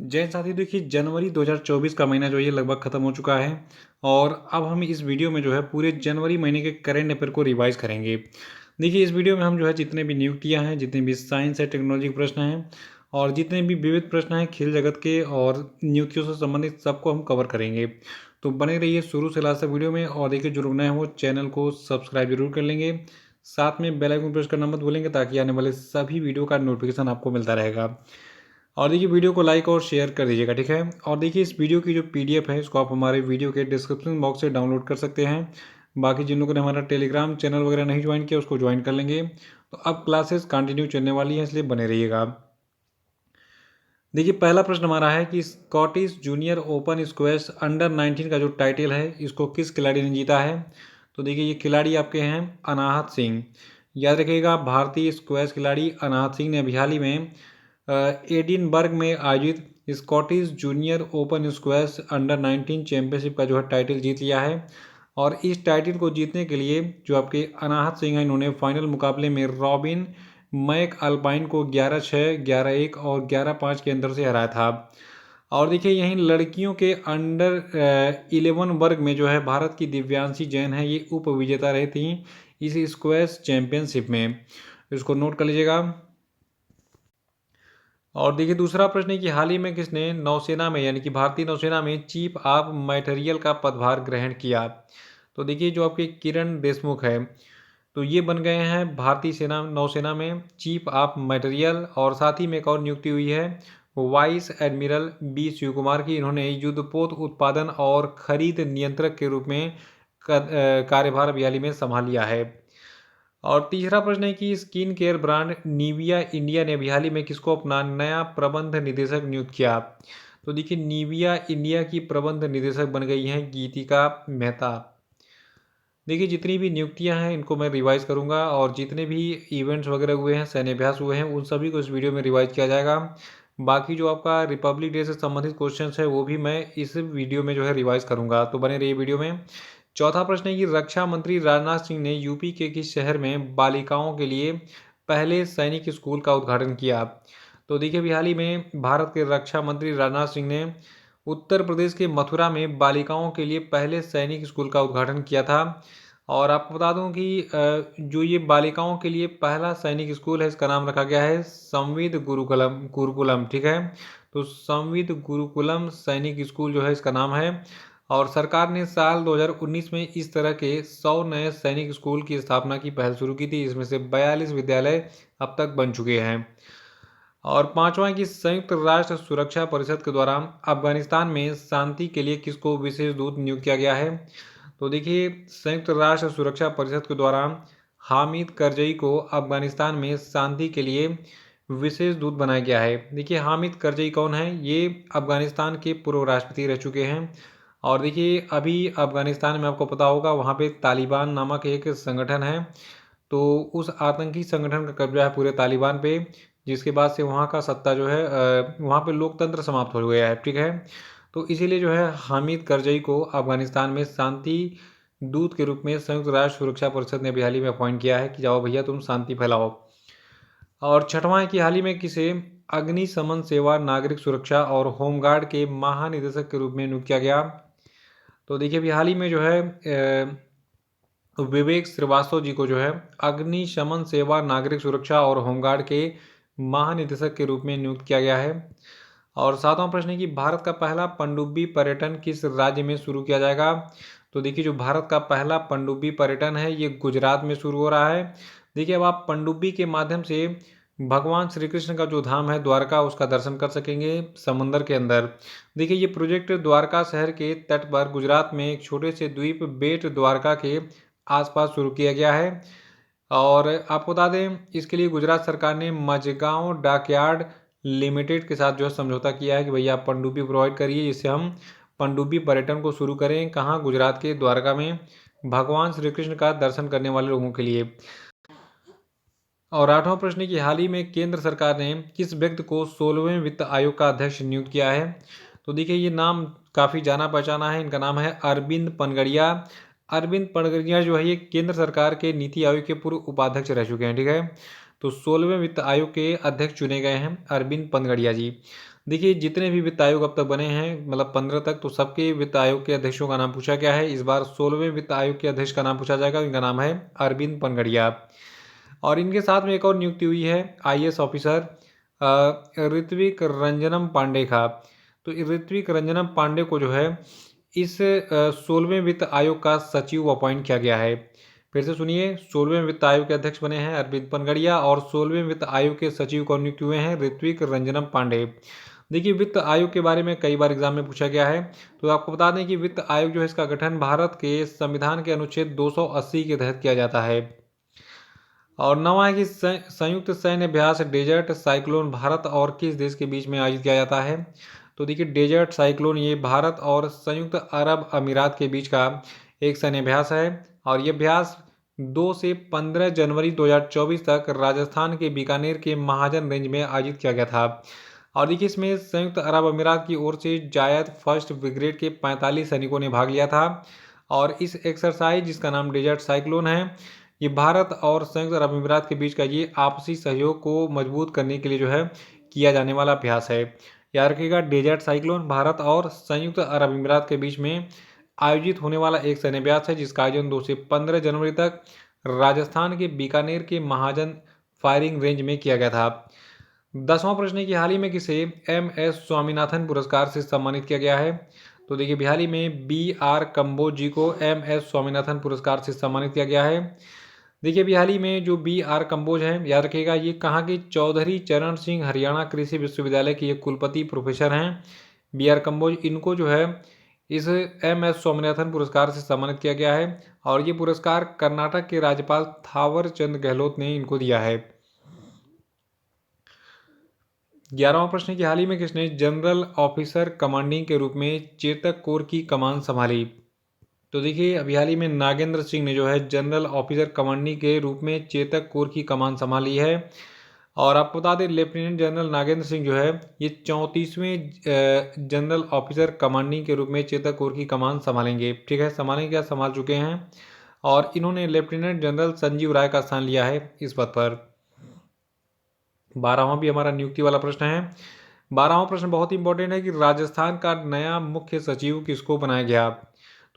जय साथी, देखिए जनवरी 2024 का महीना जो है ये लगभग ख़त्म हो चुका है और अब हम इस वीडियो में जो है पूरे जनवरी महीने के करंट अफेयर को रिवाइज करेंगे। देखिए इस वीडियो में हम जो है जितने भी नियुक्तियां हैं, जितने भी साइंस है, टेक्नोलॉजी के प्रश्न हैं और जितने भी विविध प्रश्न हैं खेल जगत के और नियुक्तियों से संबंधित सबको हम कवर करेंगे। तो बने रहिए शुरू से लास्ट तक वीडियो में और देखिए जो लोग नए हैं वो चैनल को सब्सक्राइब जरूर कर लेंगे। साथ में बेल आइकन प्रेस करना मत भूलेंगे ताकि आने वाले सभी वीडियो का नोटिफिकेशन आपको मिलता रहेगा। और देखिए वीडियो को लाइक और शेयर कर दीजिएगा, ठीक है। और देखिए इस वीडियो की जो पीडीएफ है इसको आप हमारे वीडियो के डिस्क्रिप्शन बॉक्स से डाउनलोड कर सकते हैं। बाकी जिन लोगों ने हमारा टेलीग्राम चैनल वगैरह नहीं ज्वाइन किया उसको ज्वाइन कर लेंगे। तो अब क्लासेस कंटिन्यू चलने वाली हैं, इसलिए बने रहिएगा। देखिए पहला प्रश्न हमारा है कि Scottish junior open squash under 19 का जो टाइटल है इसको किस खिलाड़ी ने जीता है। तो देखिए ये खिलाड़ी आपके हैं अनाहत सिंह। याद रखिएगा भारतीय स्क्वैश खिलाड़ी अनाहत सिंह ने अभी हाल ही में एडिनबर्ग में आयोजित Scottish junior open squash under 19 championship का जो है टाइटल जीत लिया है। और इस टाइटल को जीतने के लिए जो आपके अनाहत सिंह हैं इन्होंने फाइनल मुकाबले में रॉबिन मैक अल्पाइन को 11-6, 11-1 और 11-5 के अंदर से हराया था। और देखिए यहीं लड़कियों के अंडर 11 वर्ग में जो है भारत की दिव्यांशी जैन है ये उप विजेता रही थी इस स्क्वैश चैंपियनशिप में। इसको नोट कर लीजिएगा। और देखिए दूसरा प्रश्न है कि हाल ही में किसने नौसेना में यानी कि भारतीय नौसेना में चीफ ऑफ मटेरियल का पदभार ग्रहण किया। तो देखिए जो आपके किरण देशमुख है तो ये बन गए हैं भारतीय सेना नौसेना में चीफ ऑफ मटेरियल। और साथ ही में एक और नियुक्ति हुई है vice admiral B Shiv Kumar की। इन्होंने युद्धपोत उत्पादन और खरीद नियंत्रक के रूप में कार्यभार अभी हाल ही में संभाल लिया है। और तीसरा प्रश्न है कि skin care brand Nivea India ने अभी हाल ही में किसको अपना नया प्रबंध निदेशक नियुक्त किया। तो देखिए निविया इंडिया की प्रबंध निदेशक बन गई हैं गीतिका मेहता। देखिए जितनी भी नियुक्तियां हैं इनको मैं रिवाइज करूंगा और जितने भी इवेंट्स वगैरह हुए हैं, सैन्य अभ्यास हुए हैं, उन सभी को इस वीडियो में रिवाइज किया जाएगा। बाकी जो आपका रिपब्लिक डे से संबंधित क्वेश्चंस है वो भी मैं इस वीडियो में जो है रिवाइज करूंगा, तो बने रहिए वीडियो में। चौथा प्रश्न है कि रक्षा मंत्री राजनाथ सिंह ने यूपी के किस शहर में बालिकाओं के लिए पहले सैनिक स्कूल का उद्घाटन किया। तो देखिए अभी हाल ही में भारत के रक्षा मंत्री राजनाथ सिंह ने उत्तर प्रदेश के मथुरा में बालिकाओं के लिए पहले सैनिक स्कूल का उद्घाटन किया था। और आपको बता दूं कि जो ये बालिकाओं के लिए पहला सैनिक स्कूल है इसका नाम रखा गया है संविद गुरुकुलम, ठीक है। तो संविद गुरुकुलम सैनिक स्कूल जो है इसका नाम है। और सरकार ने साल 2019 में इस तरह के 100 नए सैनिक स्कूल की स्थापना की पहल शुरू की थी। इसमें से 42 विद्यालय अब तक बन चुके हैं। और पांचवा है कि संयुक्त राष्ट्र सुरक्षा परिषद के द्वारा अफगानिस्तान में शांति के लिए किसको विशेष दूत नियुक्त किया गया है। तो देखिए संयुक्त राष्ट्र सुरक्षा परिषद के द्वारा हामिद करजई को अफगानिस्तान में शांति के लिए विशेष दूत बनाया गया है। देखिए हामिद करजई कौन है, ये अफगानिस्तान के पूर्व राष्ट्रपति रह चुके हैं। और देखिए अभी अफगानिस्तान में आपको पता होगा वहाँ पे तालिबान नामक एक संगठन है। तो उस आतंकी संगठन का कब्जा है पूरे तालिबान पे, जिसके बाद से वहाँ का सत्ता जो है वहाँ पे लोकतंत्र समाप्त हो गया है, ठीक है। तो इसीलिए जो है हामिद करजई को अफगानिस्तान में शांति दूत के रूप में संयुक्त राष्ट्र सुरक्षा परिषद ने अभी हाल ही में अपॉइंट किया है कि जाओ भैया तुम शांति फैलाओ। और छठवां है कि हाल ही में किसे अग्निशमन सेवा, नागरिक सुरक्षा और होमगार्ड के महानिदेशक के रूप में नियुक्त किया गया। तो देखिए अभी हाल ही में जो है विवेक श्रीवास्तव जी को जो है अग्निशमन सेवा, नागरिक सुरक्षा और होमगार्ड के महानिदेशक के रूप में नियुक्त किया गया है। और सातवां प्रश्न है कि भारत का पहला पनडुब्बी पर्यटन किस राज्य में शुरू किया जाएगा। तो देखिए जो भारत का पहला पनडुब्बी पर्यटन है ये गुजरात में शुरू हो रहा है। देखिए अब आप पनडुब्बी के माध्यम से भगवान श्री कृष्ण का जो धाम है द्वारका उसका दर्शन कर सकेंगे समुंदर के अंदर। देखिए ये प्रोजेक्ट द्वारका शहर के तट पर गुजरात में एक छोटे से द्वीप बेट द्वारका के आसपास शुरू किया गया है। और आपको बता दें इसके लिए गुजरात सरकार ने मजगांव डॉकयार्ड लिमिटेड के साथ जो है समझौता किया है कि भैया आप पनडुब्बी प्रोवाइड करिए जिससे हम पनडुब्बी पर्यटन को शुरू करें। कहाँ, गुजरात के द्वारका में भगवान श्री कृष्ण का दर्शन करने वाले लोगों के लिए। और आठवां प्रश्न है कि हाल ही में केंद्र सरकार ने किस व्यक्ति को 16वें वित्त आयोग का अध्यक्ष नियुक्त किया है। तो देखिए ये नाम काफ़ी जाना पहचाना है, इनका नाम है अरविंद पनगड़िया। अरविंद पनगड़िया जो है ये केंद्र सरकार के नीति आयोग के पूर्व उपाध्यक्ष रह चुके हैं, ठीक है। तो 16वें वित्त आयोग के अध्यक्ष चुने गए हैं अरविंद पनगड़िया जी। देखिए जितने भी वित्त आयोग अब तक बने हैं मतलब 15 तक, तो सबके वित्त आयोग के अध्यक्षों का नाम पूछा गया है। इस बार 16वें वित्त आयोग के अध्यक्ष का नाम पूछा जाएगा, इनका नाम है अरविंद पनगड़िया। और इनके साथ में एक और नियुक्ति हुई है आईएएस ऑफिसर ऋत्विक रंजनम पांडे का। तो ऋत्विक रंजनम पांडे को जो है इस 16वें वित्त आयोग का सचिव अपॉइंट किया गया है। फिर से सुनिए, 16वें वित्त आयोग के अध्यक्ष बने हैं अरविंद पनगड़िया और 16वें वित्त आयोग के सचिव कौन नियुक्त हुए हैं? ऋत्विक रंजनम पांडे। देखिए वित्त आयोग के बारे में कई बार एग्जाम में पूछा गया है, तो आपको बता दें कि वित्त आयोग जो है इसका गठन भारत के संविधान के अनुच्छेद 280 के तहत किया जाता है। और नवा है कि संयुक्त सैन्य अभ्यास डेजर्ट साइक्लोन भारत और किस देश के बीच में आयोजित किया जाता है? तो देखिए डेजर्ट साइक्लोन ये भारत और संयुक्त अरब अमीरात के बीच का एक सैन्य अभ्यास है और ये अभ्यास 2 से 15 जनवरी 2024 तक राजस्थान के बीकानेर के महाजन रेंज में आयोजित किया गया था। और देखिए इसमें संयुक्त अरब अमीरात की ओर से जायद फर्स्ट ब्रिगेड के 45 सैनिकों ने भाग लिया था। और इस एक्सरसाइज जिसका नाम डेजर्ट साइक्लोन है, ये भारत और संयुक्त अरब अमीरात के बीच का ये आपसी सहयोग को मजबूत करने के लिए जो है किया जाने वाला अभ्यास है। याद रखिएगा डेजर्ट साइक्लोन भारत और संयुक्त अरब अमीरात के बीच में आयोजित होने वाला एक सैन्य अभ्यास है जिसका आयोजन 2 से 15 जनवरी तक राजस्थान के बीकानेर के महाजन फायरिंग रेंज में किया गया था। 10वां प्रश्न है कि हाल ही में किसे MS स्वामीनाथन पुरस्कार से सम्मानित किया गया है? तो देखिए हाल ही में BR कंबोज जी को MS स्वामीनाथन पुरस्कार से सम्मानित किया गया है। देखिए अभी हाल ही में जो BR कंबोज हैं, याद रखिएगा ये कहाँ के चौधरी चरण सिंह हरियाणा कृषि विश्वविद्यालय के ये कुलपति प्रोफेसर हैं BR कंबोज। इनको जो है इस MS स्वामीनाथन पुरस्कार से सम्मानित किया गया है और ये पुरस्कार कर्नाटक के राज्यपाल थावर चंद गहलोत ने इनको दिया है। 11वां प्रश्न कि हाल ही में किसने जनरल ऑफिसर कमांडिंग के रूप में चेतक कोर की कमान संभाली? तो देखिए अभी हाल ही में नागेंद्र सिंह ने जो है जनरल ऑफिसर कमांडिंग के रूप में चेतक कोर की कमान संभाली है। और आपको बता दें लेफ्टिनेंट जनरल नागेंद्र सिंह जो है ये 34वें जनरल ऑफिसर कमांडिंग के रूप में चेतक कोर की कमान संभालेंगे। ठीक है, संभालेंगे क्या, संभाल चुके हैं और इन्होंने लेफ्टिनेंट जनरल संजीव राय का स्थान लिया है इस पद पर। 12वां भी हमारा नियुक्ति वाला प्रश्न है। 12वां प्रश्न बहुत इंपॉर्टेंट है कि राजस्थान का नया मुख्य सचिव किसको बनाया गया?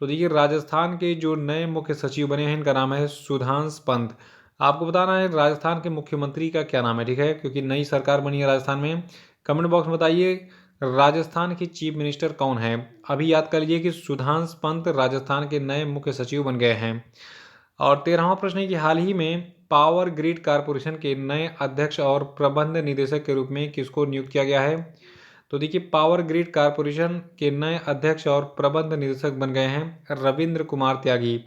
तो देखिए राजस्थान के जो नए मुख्य सचिव बने हैं इनका नाम है सुधांश पंत। आपको बताना है राजस्थान के मुख्यमंत्री का क्या नाम है, ठीक है, क्योंकि नई सरकार बनी है राजस्थान में। कमेंट बॉक्स में बताइए राजस्थान के चीफ मिनिस्टर कौन है। अभी याद कर लीजिए कि सुधांश पंत राजस्थान के नए मुख्य सचिव बन गए हैं। और 13वां प्रश्न है कि हाल ही में पावर ग्रिड कारपोरेशन के नए अध्यक्ष और प्रबंध निदेशक के रूप में किसको नियुक्त किया गया है? तो देखिए पावर ग्रिड कारपोरेशन के नए अध्यक्ष और प्रबंध निदेशक बन गए हैं रविंद्र कुमार त्यागी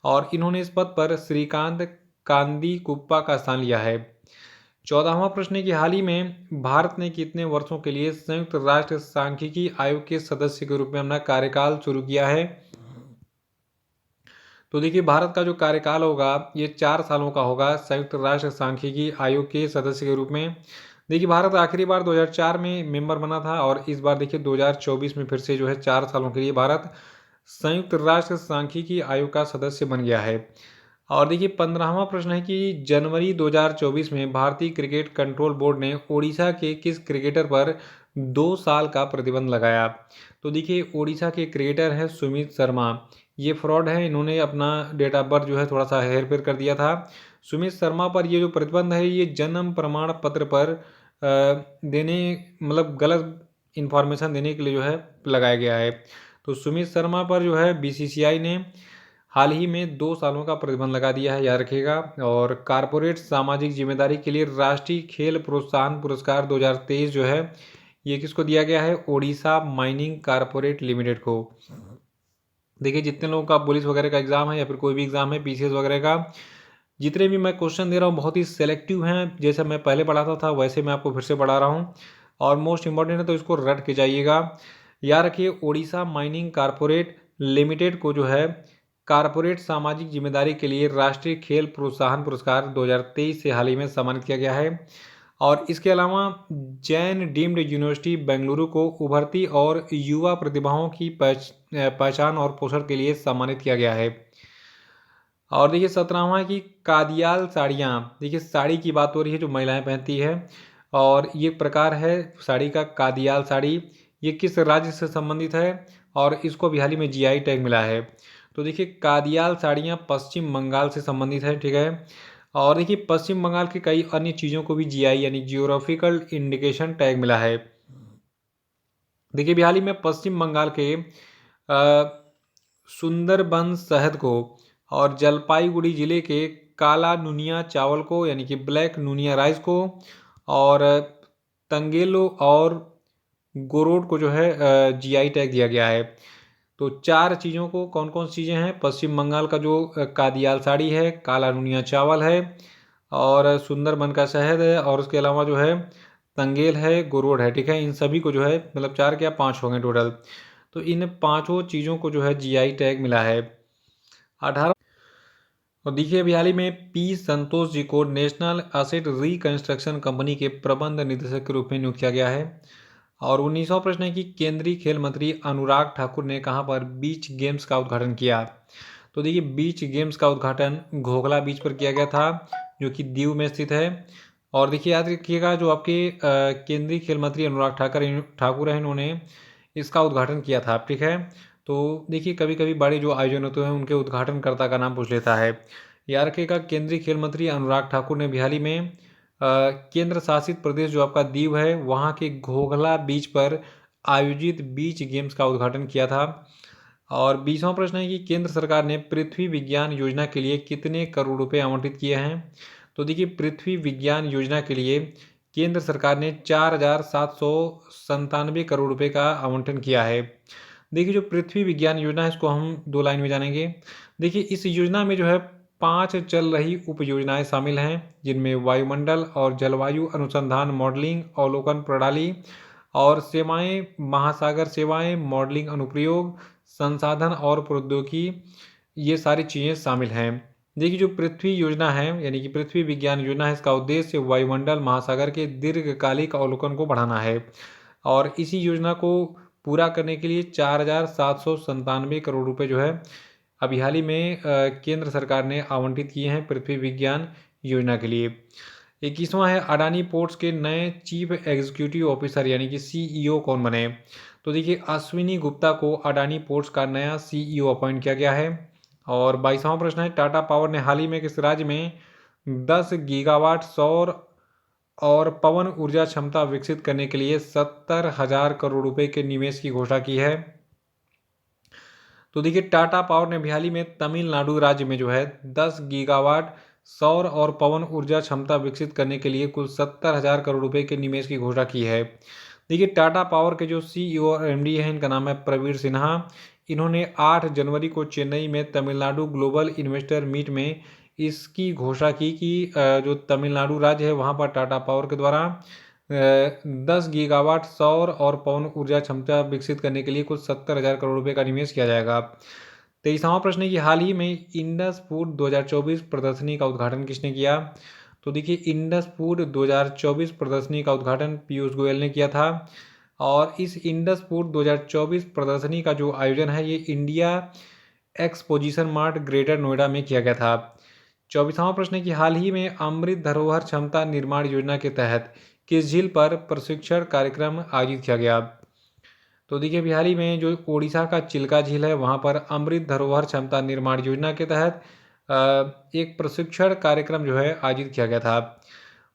और इन्होंने इस पद पर श्रीकांत कांदी कुप्पा का स्थान लिया है। 14वां प्रश्न है कि हाल ही में भारत ने कितने वर्षों के लिए संयुक्त राष्ट्र सांख्यिकी आयोग के सदस्य के रूप में अपना कार्यकाल शुरू किया है? तो देखिए भारत का जो कार्यकाल होगा ये 4 सालों का होगा संयुक्त राष्ट्र सांख्यिकी आयोग के सदस्य के रूप में। देखिए भारत आखिरी बार 2004 में मेंबर बना था और इस बार देखिए 2024 में फिर से जो है 4 सालों के लिए भारत संयुक्त राष्ट्र सांख्यिकी आयोग का सदस्य बन गया है। और देखिए 15वां प्रश्न है कि जनवरी 2024 में भारतीय क्रिकेट कंट्रोल बोर्ड ने ओडिशा के किस क्रिकेटर पर 2 साल का प्रतिबंध लगाया? तो देखिए ओडिशा के क्रिकेटर हैं सुमित शर्मा। ये फ्रॉड है, इन्होंने अपना डेट ऑफ बर्थ जो है थोड़ा सा हेर फेर कर दिया था। सुमित शर्मा पर ये जो प्रतिबंध है ये जन्म प्रमाण पत्र पर देने मतलब गलत इन्फॉर्मेशन देने के लिए जो है लगाया गया है। तो सुमित शर्मा पर जो है BCCI ने हाल ही में 2 सालों का प्रतिबंध लगा दिया है, याद रखिएगा। और कारपोरेट सामाजिक जिम्मेदारी के लिए राष्ट्रीय खेल प्रोत्साहन पुरस्कार 2023 जो है ये किसको दिया गया है? ओडिशा माइनिंग कारपोरेट लिमिटेड को। देखिए जितने लोगों का पुलिस वगैरह का एग्जाम है या फिर कोई भी एग्जाम है PCS वगैरह का, जितने भी मैं क्वेश्चन दे रहा हूँ बहुत ही सेलेक्टिव हैं। जैसे मैं पहले पढ़ाता था वैसे मैं आपको फिर से पढ़ा रहा हूँ और मोस्ट इंपॉर्टेंट है तो इसको रट के जाइएगा। याद रखिए ओडिशा माइनिंग कारपोरेट लिमिटेड को जो है कारपोरेट सामाजिक जिम्मेदारी के लिए राष्ट्रीय खेल प्रोत्साहन पुरस्कार 2023 से हाल ही में सम्मानित किया गया है। और इसके अलावा जैन डीम्ड यूनिवर्सिटी बेंगलुरु को उभरती और युवा प्रतिभाओं की पहचान और पोषण के लिए सम्मानित किया गया है। और देखिए 17वां है कि कादियाल साड़ियाँ, देखिए साड़ी की बात हो रही है जो महिलाएं पहनती है, और ये प्रकार है साड़ी का कादियाल साड़ी। ये किस राज्य से संबंधित है और इसको अभी हाल ही में जीआई टैग मिला है। तो देखिए कादियाल साड़ियाँ पश्चिम बंगाल से संबंधित है, ठीक है। और देखिए पश्चिम बंगाल की कई अन्य चीज़ों को भी जीआई यानी जियोग्राफिकल इंडिकेशन टैग मिला है। देखिए अभी हाल ही में पश्चिम बंगाल के सुंदरबन शहद को और जलपाईगुड़ी जिले के काला नुनिया चावल को यानी कि ब्लैक नुनिया राइस को और तंगेलो और गोरोड को जो है जीआई टैग दिया गया है। तो चार चीज़ों को, कौन कौन सी चीज़ें हैं, पश्चिम बंगाल का जो कादियाल साड़ी है, काला नुनिया चावल है और सुंदरबन का शहद है, और उसके अलावा जो है तंगेल है, गोरोड है, ठीक है। इन सभी को जो है मतलब चार क्या पाँच हो गए टोटल। तो इन पांचों चीज़ों को जो है जीआई टैग मिला है। 18 और देखिए अभी हाल ही में पी संतोष जी को नेशनल एसेट रिकंस्ट्रक्शन कंपनी के प्रबंध निदेशक के रूप में नियुक्त किया गया है। और 19वां प्रश्न है कि केंद्रीय खेल मंत्री अनुराग ठाकुर ने कहां पर बीच गेम्स का उद्घाटन किया। तो देखिए बीच गेम्स का उद्घाटन घोघला बीच पर किया गया था, जो कि दीव में स्थित है। और देखिए याद रखिएगा जो आपके केंद्रीय खेल मंत्री अनुराग ठाकुर हैं, इन्होंने इसका उद्घाटन किया था, ठीक है। तो देखिए कभी कभी बड़े जो आयोजन होते हैं उनके उद्घाटनकर्ता का नाम पूछ लेता है। याद रखिएगा केंद्रीय खेल मंत्री अनुराग ठाकुर ने हाल ही में केंद्र शासित प्रदेश जो आपका दीव है वहाँ के घोघला बीच पर आयोजित बीच गेम्स का उद्घाटन किया था। और 20वां प्रश्न है कि केंद्र सरकार ने पृथ्वी विज्ञान योजना के लिए कितने करोड़ रुपए आवंटित किए हैं। तो देखिए पृथ्वी विज्ञान योजना के लिए केंद्र सरकार ने 4,797 करोड़ रुपए का आवंटन किया है। देखिए जो पृथ्वी विज्ञान योजना है इसको हम दो लाइन में जानेंगे। देखिए इस योजना में जो है 5 चल रही उप योजनाएं शामिल हैं, जिनमें वायुमंडल और जलवायु अनुसंधान मॉडलिंग अवलोकन प्रणाली और सेवाएं, महासागर सेवाएं, मॉडलिंग अनुप्रयोग, संसाधन और प्रौद्योगिकी, ये सारी चीज़ें शामिल हैं। देखिए जो पृथ्वी योजना है यानी कि पृथ्वी विज्ञान योजना है, इसका उद्देश्य वायुमंडल महासागर के दीर्घकालिक अवलोकन को बढ़ाना है। और इसी योजना को पूरा करने के लिए 4,797 करोड़ रुपए जो है अभी हाल ही में केंद्र सरकार ने आवंटित किए हैं पृथ्वी विज्ञान योजना के लिए। 21वां है अडानी पोर्ट्स के नए चीफ एग्जीक्यूटिव ऑफिसर यानी कि सीईओ कौन बने। तो देखिए अश्विनी गुप्ता को अडानी पोर्ट्स का नया सीईओ अपॉइंट किया गया है। और 22वां प्रश्न है टाटा पावर ने हाल ही में किस राज्य में 10 गीगावाट सौर और पवन ऊर्जा क्षमता विकसित करने के लिए 70,000 करोड़ रुपए के निवेश की घोषणा की है। तो देखिए टाटा पावर ने हाल ही में तमिलनाडु राज्य में जो है 10 गीगावाट सौर और पवन ऊर्जा क्षमता विकसित करने के लिए कुल 70,000 करोड़ रुपए के निवेश की घोषणा की है। देखिए टाटा पावर के जो सीईओ और एमडी हैं इनका नाम है प्रवीण सिन्हा। इन्होंने 8 जनवरी को चेन्नई में तमिलनाडु ग्लोबल इन्वेस्टर मीट में इसकी घोषणा की कि जो तमिलनाडु राज्य है वहाँ पर टाटा पावर के द्वारा 10 गीगावाट सौर और पवन ऊर्जा क्षमता विकसित करने के लिए कुल 70,000 करोड़ रुपए का निवेश किया जाएगा। 23वां प्रश्न है कि हाल ही में इंडस फूड 2024 प्रदर्शनी का उद्घाटन किसने किया। तो देखिए इंडस फूड 2024 प्रदर्शनी का उद्घाटन पीयूष गोयल ने किया था। और इस इंडस फूड 2024 प्रदर्शनी का जो आयोजन है ये India exposition mart greater Noida में किया गया था। 24वां प्रश्न है कि हाल ही में अमृत धरोहर क्षमता निर्माण योजना के तहत किस झील पर प्रशिक्षण कार्यक्रम आयोजित किया गया। तो देखिए अभी हाल ही में जो ओडिशा का चिल्का झील है वहाँ पर अमृत धरोहर क्षमता निर्माण योजना के तहत एक प्रशिक्षण कार्यक्रम जो है आयोजित किया गया था।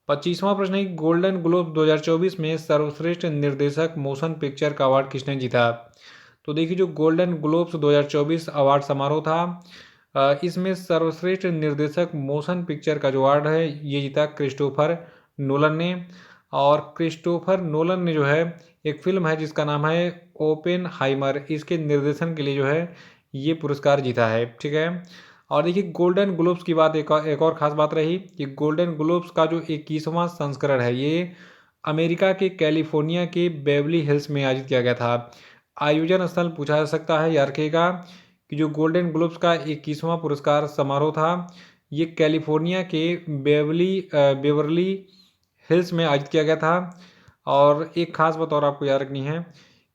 25वां प्रश्न है गोल्डन ग्लोब 2024 में सर्वश्रेष्ठ निर्देशक मोशन पिक्चर का अवार्ड किसने जीता। तो देखिए जो गोल्डन ग्लोब्स 2024 अवार्ड समारोह था इसमें सर्वश्रेष्ठ निर्देशक मोशन पिक्चर का जो अवार्ड है ये जीता क्रिस्टोफर नोलन ने। और क्रिस्टोफर नोलन ने जो है एक फिल्म है जिसका नाम है ओपेनहाइमर, इसके निर्देशन के लिए जो है ये पुरस्कार जीता है, ठीक है। और देखिए गोल्डन ग्लोब्स की बात एक और ख़ास बात रही कि गोल्डन ग्लोब्स का जो 21वां संस्करण है ये अमेरिका के कैलिफोर्निया के बेवली हिल्स में आयोजित किया गया था। आयोजन स्थल पूछा जा सकता है, याद रखिएगा कि जो गोल्डन ग्लोब्स का 21वां पुरस्कार समारोह था ये कैलिफोर्निया के बेवरली हिल्स में आयोजित किया गया था। और एक खास बात और आपको याद रखनी है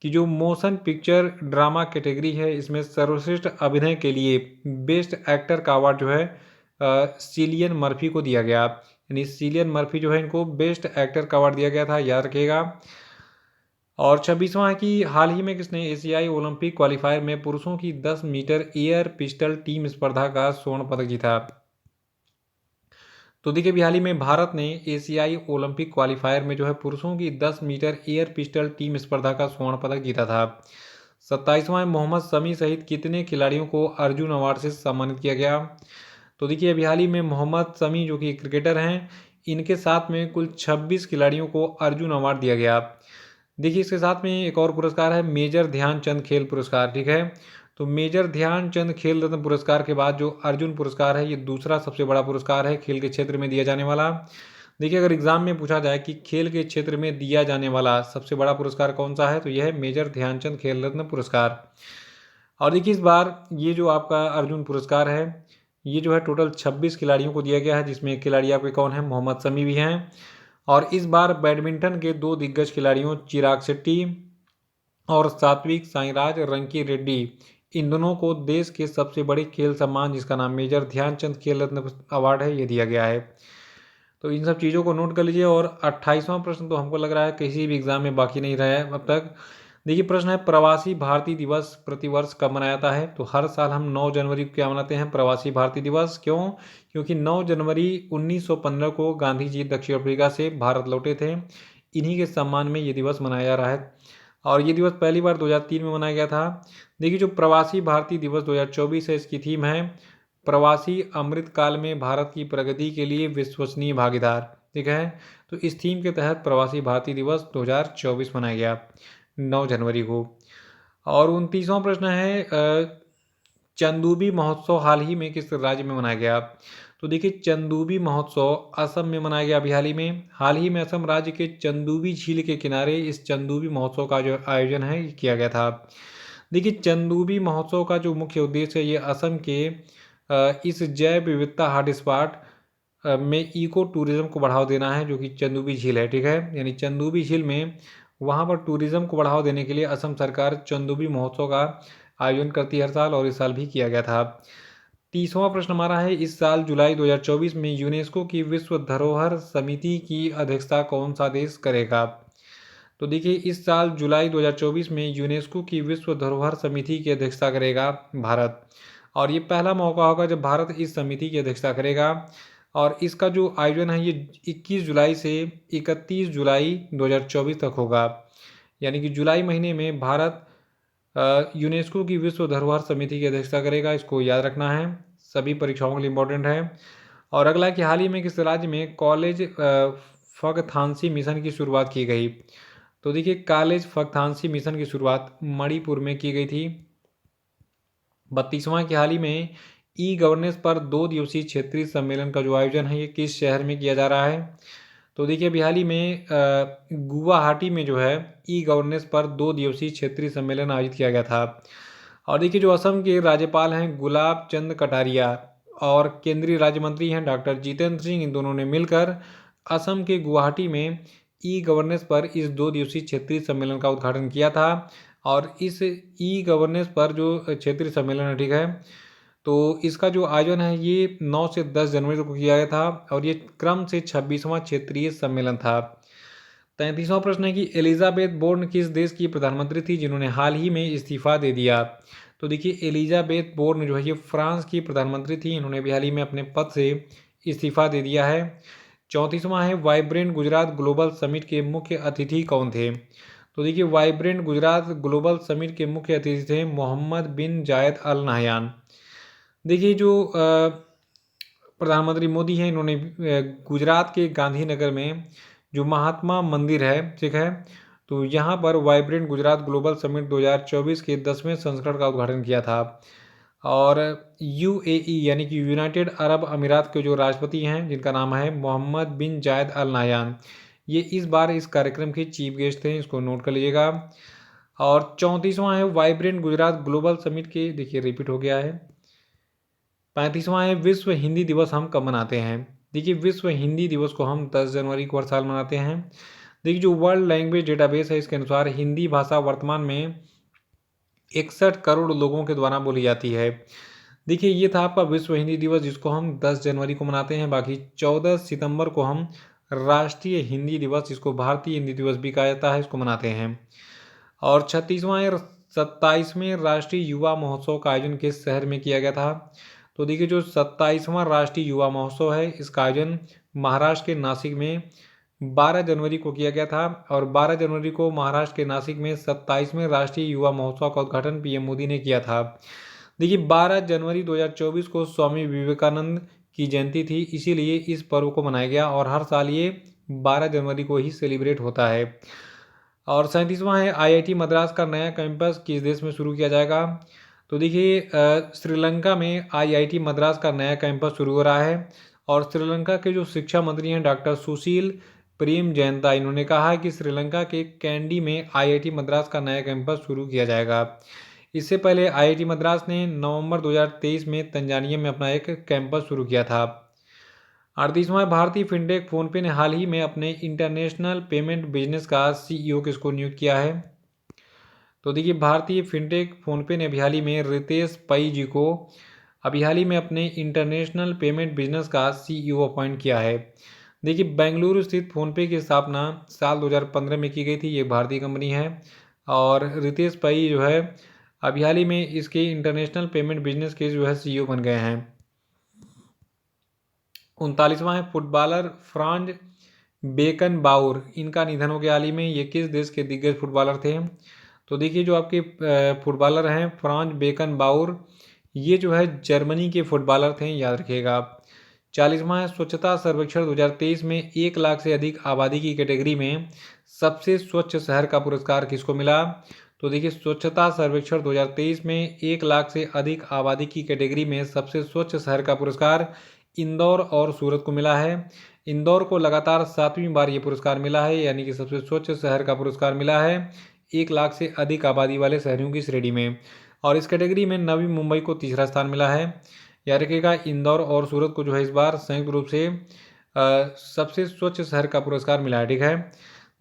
कि जो मोशन पिक्चर ड्रामा कैटेगरी है इसमें सर्वश्रेष्ठ अभिनय के लिए बेस्ट एक्टर का अवार्ड जो है सिलियन मर्फी को दिया गया। यानी सिलियन मर्फी जो है इनको बेस्ट एक्टर का अवार्ड दिया गया था, याद रखिएगा। और 26वां है कि हाल ही में किसने एशियाई ओलंपिक क्वालिफायर में पुरुषों की 10 मीटर एयर पिस्टल टीम स्पर्धा का स्वर्ण पदक जीता। तो देखिए अभी हाल ही में भारत ने एशियाई ओलंपिक क्वालिफायर में जो है पुरुषों की 10 मीटर एयर पिस्टल टीम स्पर्धा का स्वर्ण पदक जीता था। 27वां मोहम्मद शमी सहित कितने खिलाड़ियों को अर्जुन अवार्ड से सम्मानित किया गया। तो देखिए अभी हाल ही में मोहम्मद शमी जो कि क्रिकेटर हैं, इनके साथ में कुल 26 खिलाड़ियों को अर्जुन अवार्ड दिया गया। देखिए इसके साथ में एक और पुरस्कार है मेजर ध्यानचंद खेल पुरस्कार, ठीक है। तो मेजर ध्यानचंद खेल रत्न पुरस्कार के बाद जो अर्जुन पुरस्कार है ये दूसरा सबसे बड़ा पुरस्कार है खेल के क्षेत्र में दिया जाने वाला। देखिए अगर एग्जाम में पूछा जाए कि खेल के क्षेत्र में दिया जाने वाला सबसे बड़ा पुरस्कार कौन सा है, तो यह है मेजर ध्यानचंद खेल रत्न पुरस्कार। और देखिए इस बार ये जो आपका अर्जुन पुरस्कार है ये जो है टोटल 26 खिलाड़ियों को दिया गया है, जिसमें एक खिलाड़ी आपके कौन है, मोहम्मद शमी भी हैं। और इस बार बैडमिंटन के 2 दिग्गज खिलाड़ियों चिराग शेट्टी और सात्विक साईराज रंकी रेड्डी, इन दोनों को देश के सबसे बड़े खेल सम्मान जिसका नाम मेजर ध्यानचंद खेल रत्न अवार्ड है ये दिया गया है। तो इन सब चीज़ों को नोट कर लीजिए। और 28वां प्रश्न तो हमको लग रहा है किसी भी एग्जाम में बाकी नहीं रहा है अब तक। देखिए प्रश्न है प्रवासी भारतीय दिवस प्रतिवर्ष कब मनाया जाता है। तो हर साल हम 9 जनवरी को क्या मनाते हैं, प्रवासी भारतीय दिवस। क्यों? क्योंकि 9 जनवरी 1915 को गांधी जी दक्षिण अफ्रीका से भारत लौटे थे, इन्हीं के सम्मान में ये दिवस मनाया जा रहा है। और ये दिवस पहली बार 2003 में मनाया गया था। देखिए जो प्रवासी भारतीय दिवस 2024 है इसकी थीम है प्रवासी अमृत काल में भारत की प्रगति के लिए विश्वसनीय भागीदार, ठीक है। तो इस थीम के तहत प्रवासी भारतीय दिवस 2024 मनाया गया 9 जनवरी को। और 29वां प्रश्न है चंदूबी महोत्सव हाल ही में किस राज्य में मनाया गया। तो देखिए चंदूबी महोत्सव असम में मनाया गया अभी हाल ही में असम राज्य के चंदूबी झील के किनारे इस चंदूबी महोत्सव का जो आयोजन है ये किया गया था। देखिए चंदूबी महोत्सव का जो मुख्य उद्देश्य है ये असम के इस जैव विविधता हॉटस्पॉट में इको टूरिज्म को बढ़ावा देना है, जो कि चंदूबी झील है, ठीक है। यानी चंदूबी झील में वहाँ पर टूरिज्म को बढ़ावा देने के लिए असम सरकार चंदूबी महोत्सव का आयोजन करती है हर साल, और इस साल भी किया गया था। 30वां प्रश्न हमारा है इस साल जुलाई 2024 में यूनेस्को की विश्व धरोहर समिति की अध्यक्षता कौन सा देश करेगा। तो देखिए इस साल जुलाई 2024 में यूनेस्को की विश्व धरोहर समिति की अध्यक्षता करेगा भारत। और ये पहला मौका होगा जब भारत इस समिति की अध्यक्षता करेगा। और इसका जो आयोजन है ये 21 जुलाई से 31 जुलाई 2024 तक होगा। यानी कि जुलाई महीने में भारत यूनेस्को की विश्व धरोहर समिति की अध्यक्षता करेगा, इसको याद रखना है, सभी परीक्षाओं के लिए इम्पोर्टेंट है। और अगला कि हाल ही में किस राज्य में कॉलेज फगथांसी मिशन की शुरुआत की गई। तो देखिए कॉलेज फगथांसी मिशन की शुरुआत मणिपुर में की गई थी। 32वां की हाल ही में ई गवर्नेंस पर 2 दिवसीय क्षेत्रीय सम्मेलन का जो आयोजन है ये किस शहर में किया जा रहा है। तो देखिए अभी हाल ही में गुवाहाटी में जो है ई गवर्नेंस पर 2 दिवसीय क्षेत्रीय सम्मेलन आयोजित किया गया था। और देखिए जो असम के राज्यपाल हैं गुलाब चंद कटारिया और केंद्रीय राज्य मंत्री हैं डॉक्टर जितेंद्र सिंह, इन दोनों ने मिलकर असम के गुवाहाटी में ई गवर्नेंस पर इस 2 दिवसीय क्षेत्रीय सम्मेलन का उद्घाटन किया था। और इस ई गवर्नेंस पर जो क्षेत्रीय सम्मेलन है, ठीक है, तो इसका जो आयोजन है ये 9 से 10 जनवरी को किया गया था, और ये क्रम से 26वां क्षेत्रीय सम्मेलन था। 33वां प्रश्न है कि एलिजाबेथ बोर्न किस देश की प्रधानमंत्री थी जिन्होंने हाल ही में इस्तीफा दे दिया। तो देखिए एलिजाबेथ बोर्न जो है ये फ्रांस की प्रधानमंत्री थी, इन्होंने भी हाल ही में अपने पद से इस्तीफा दे दिया है। 34वां है वाइब्रेंट गुजरात ग्लोबल समिट के मुख्य अतिथि कौन थे। तो देखिए वाइब्रेंट गुजरात ग्लोबल समिट के मुख्य अतिथि थे मोहम्मद बिन जायद अल नाहयान। देखिए जो प्रधानमंत्री मोदी हैं इन्होंने गुजरात के गांधीनगर में जो महात्मा मंदिर है, ठीक है, तो यहाँ पर वाइब्रेंट गुजरात ग्लोबल समिट 2024 के 10वें संस्करण का उद्घाटन किया था। और यूएई यानी कि यूनाइटेड अरब अमीरात के जो राष्ट्रपति हैं जिनका नाम है मोहम्मद बिन जायद अल नाहयान, ये इस बार इस कार्यक्रम के चीफ गेस्ट थे, इसको नोट कर लीजिएगा। और 34वां है वाइब्रेंट गुजरात ग्लोबल समिट के, देखिए रिपीट हो गया है। 35वां है विश्व हिंदी दिवस हम कब मनाते हैं। देखिए विश्व हिंदी दिवस को हम 10 जनवरी को हर साल मनाते हैं। देखिए जो वर्ल्ड लैंग्वेज डेटाबेस है इसके अनुसार हिंदी भाषा वर्तमान में 61 करोड़ लोगों के द्वारा बोली जाती है। देखिए ये था आपका विश्व हिंदी दिवस, जिसको हम 10 जनवरी को मनाते हैं। बाकी 14 सितंबर को हम राष्ट्रीय हिंदी दिवस, जिसको भारतीय हिंदी दिवस भी कहा जाता है, इसको मनाते हैं। और 36वां या 27वें राष्ट्रीय युवा महोत्सव का आयोजन किस शहर में किया गया था? तो देखिए जो 27वां राष्ट्रीय युवा महोत्सव है इसका आयोजन महाराष्ट्र के नासिक में 12 जनवरी को किया गया था। और 12 जनवरी को महाराष्ट्र के नासिक में 27वें राष्ट्रीय युवा महोत्सव का उद्घाटन पीएम मोदी ने किया था। देखिए 12 जनवरी 2024 को स्वामी विवेकानंद की जयंती थी, इसीलिए इस पर्व को मनाया गया और हर साल ये 12 जनवरी को ही सेलिब्रेट होता है। और 37वां है आईआईटी मद्रास का नया कैंपस किस देश में शुरू किया जाएगा? तो देखिए श्रीलंका में आईआईटी मद्रास का नया कैंपस शुरू हो रहा है। और श्रीलंका के जो शिक्षा मंत्री हैं डॉक्टर सुशील प्रेम जयंता, इन्होंने कहा है कि श्रीलंका के कैंडी में आईआईटी मद्रास का नया कैंपस शुरू किया जाएगा। इससे पहले आईआईटी मद्रास ने नवंबर 2023 में तंजानिया में अपना एक कैंपस शुरू किया था। 38वां भारतीय फिनटेक फोनपे ने हाल ही में अपने इंटरनेशनल पेमेंट बिजनेस का सीईओ किसको नियुक्त किया है? तो देखिए भारतीय फिनटेक फोनपे ने अभी हाल ही में रितेश पई जी को अभी हाल ही में अपने इंटरनेशनल पेमेंट बिजनेस का सीईओ अपॉइंट किया है। देखिए बेंगलुरु स्थित फोनपे की स्थापना साल 2015 में की गई थी, ये भारतीय कंपनी है। और रितेश पई जो है अभी हाल ही में इसके इंटरनेशनल पेमेंट बिजनेस के जो है सीईओ बन गए हैं। 39वां है फुटबॉलर फ्रांज बेकनबाउर, इनका निधन हो गया हाल ही में। ये किस देश के दिग्गज फुटबॉलर थे? तो देखिए जो आपके फुटबॉलर हैं फ्रांज बेकनबाउर, ये जो है जर्मनी के फुटबॉलर थे, याद रखिएगा आप। 40वां है स्वच्छता सर्वेक्षण 2023 में 1 लाख से अधिक आबादी की कैटेगरी में सबसे स्वच्छ शहर का पुरस्कार किसको मिला? तो देखिए स्वच्छता सर्वेक्षण 2023 में 1 लाख से अधिक आबादी की कैटेगरी में सबसे स्वच्छ शहर का पुरस्कार इंदौर और सूरत को मिला है। इंदौर को लगातार 7वीं बार ये पुरस्कार मिला है, यानी कि सबसे स्वच्छ शहर का पुरस्कार मिला है 1 लाख से अधिक आबादी वाले शहरों की श्रेणी में। और इस कैटेगरी में नवी मुंबई को तीसरा स्थान मिला है। याद रखिएगा इंदौर और सूरत को जो है इस बार संयुक्त रूप से सबसे स्वच्छ शहर का पुरस्कार मिला है। ठीक है,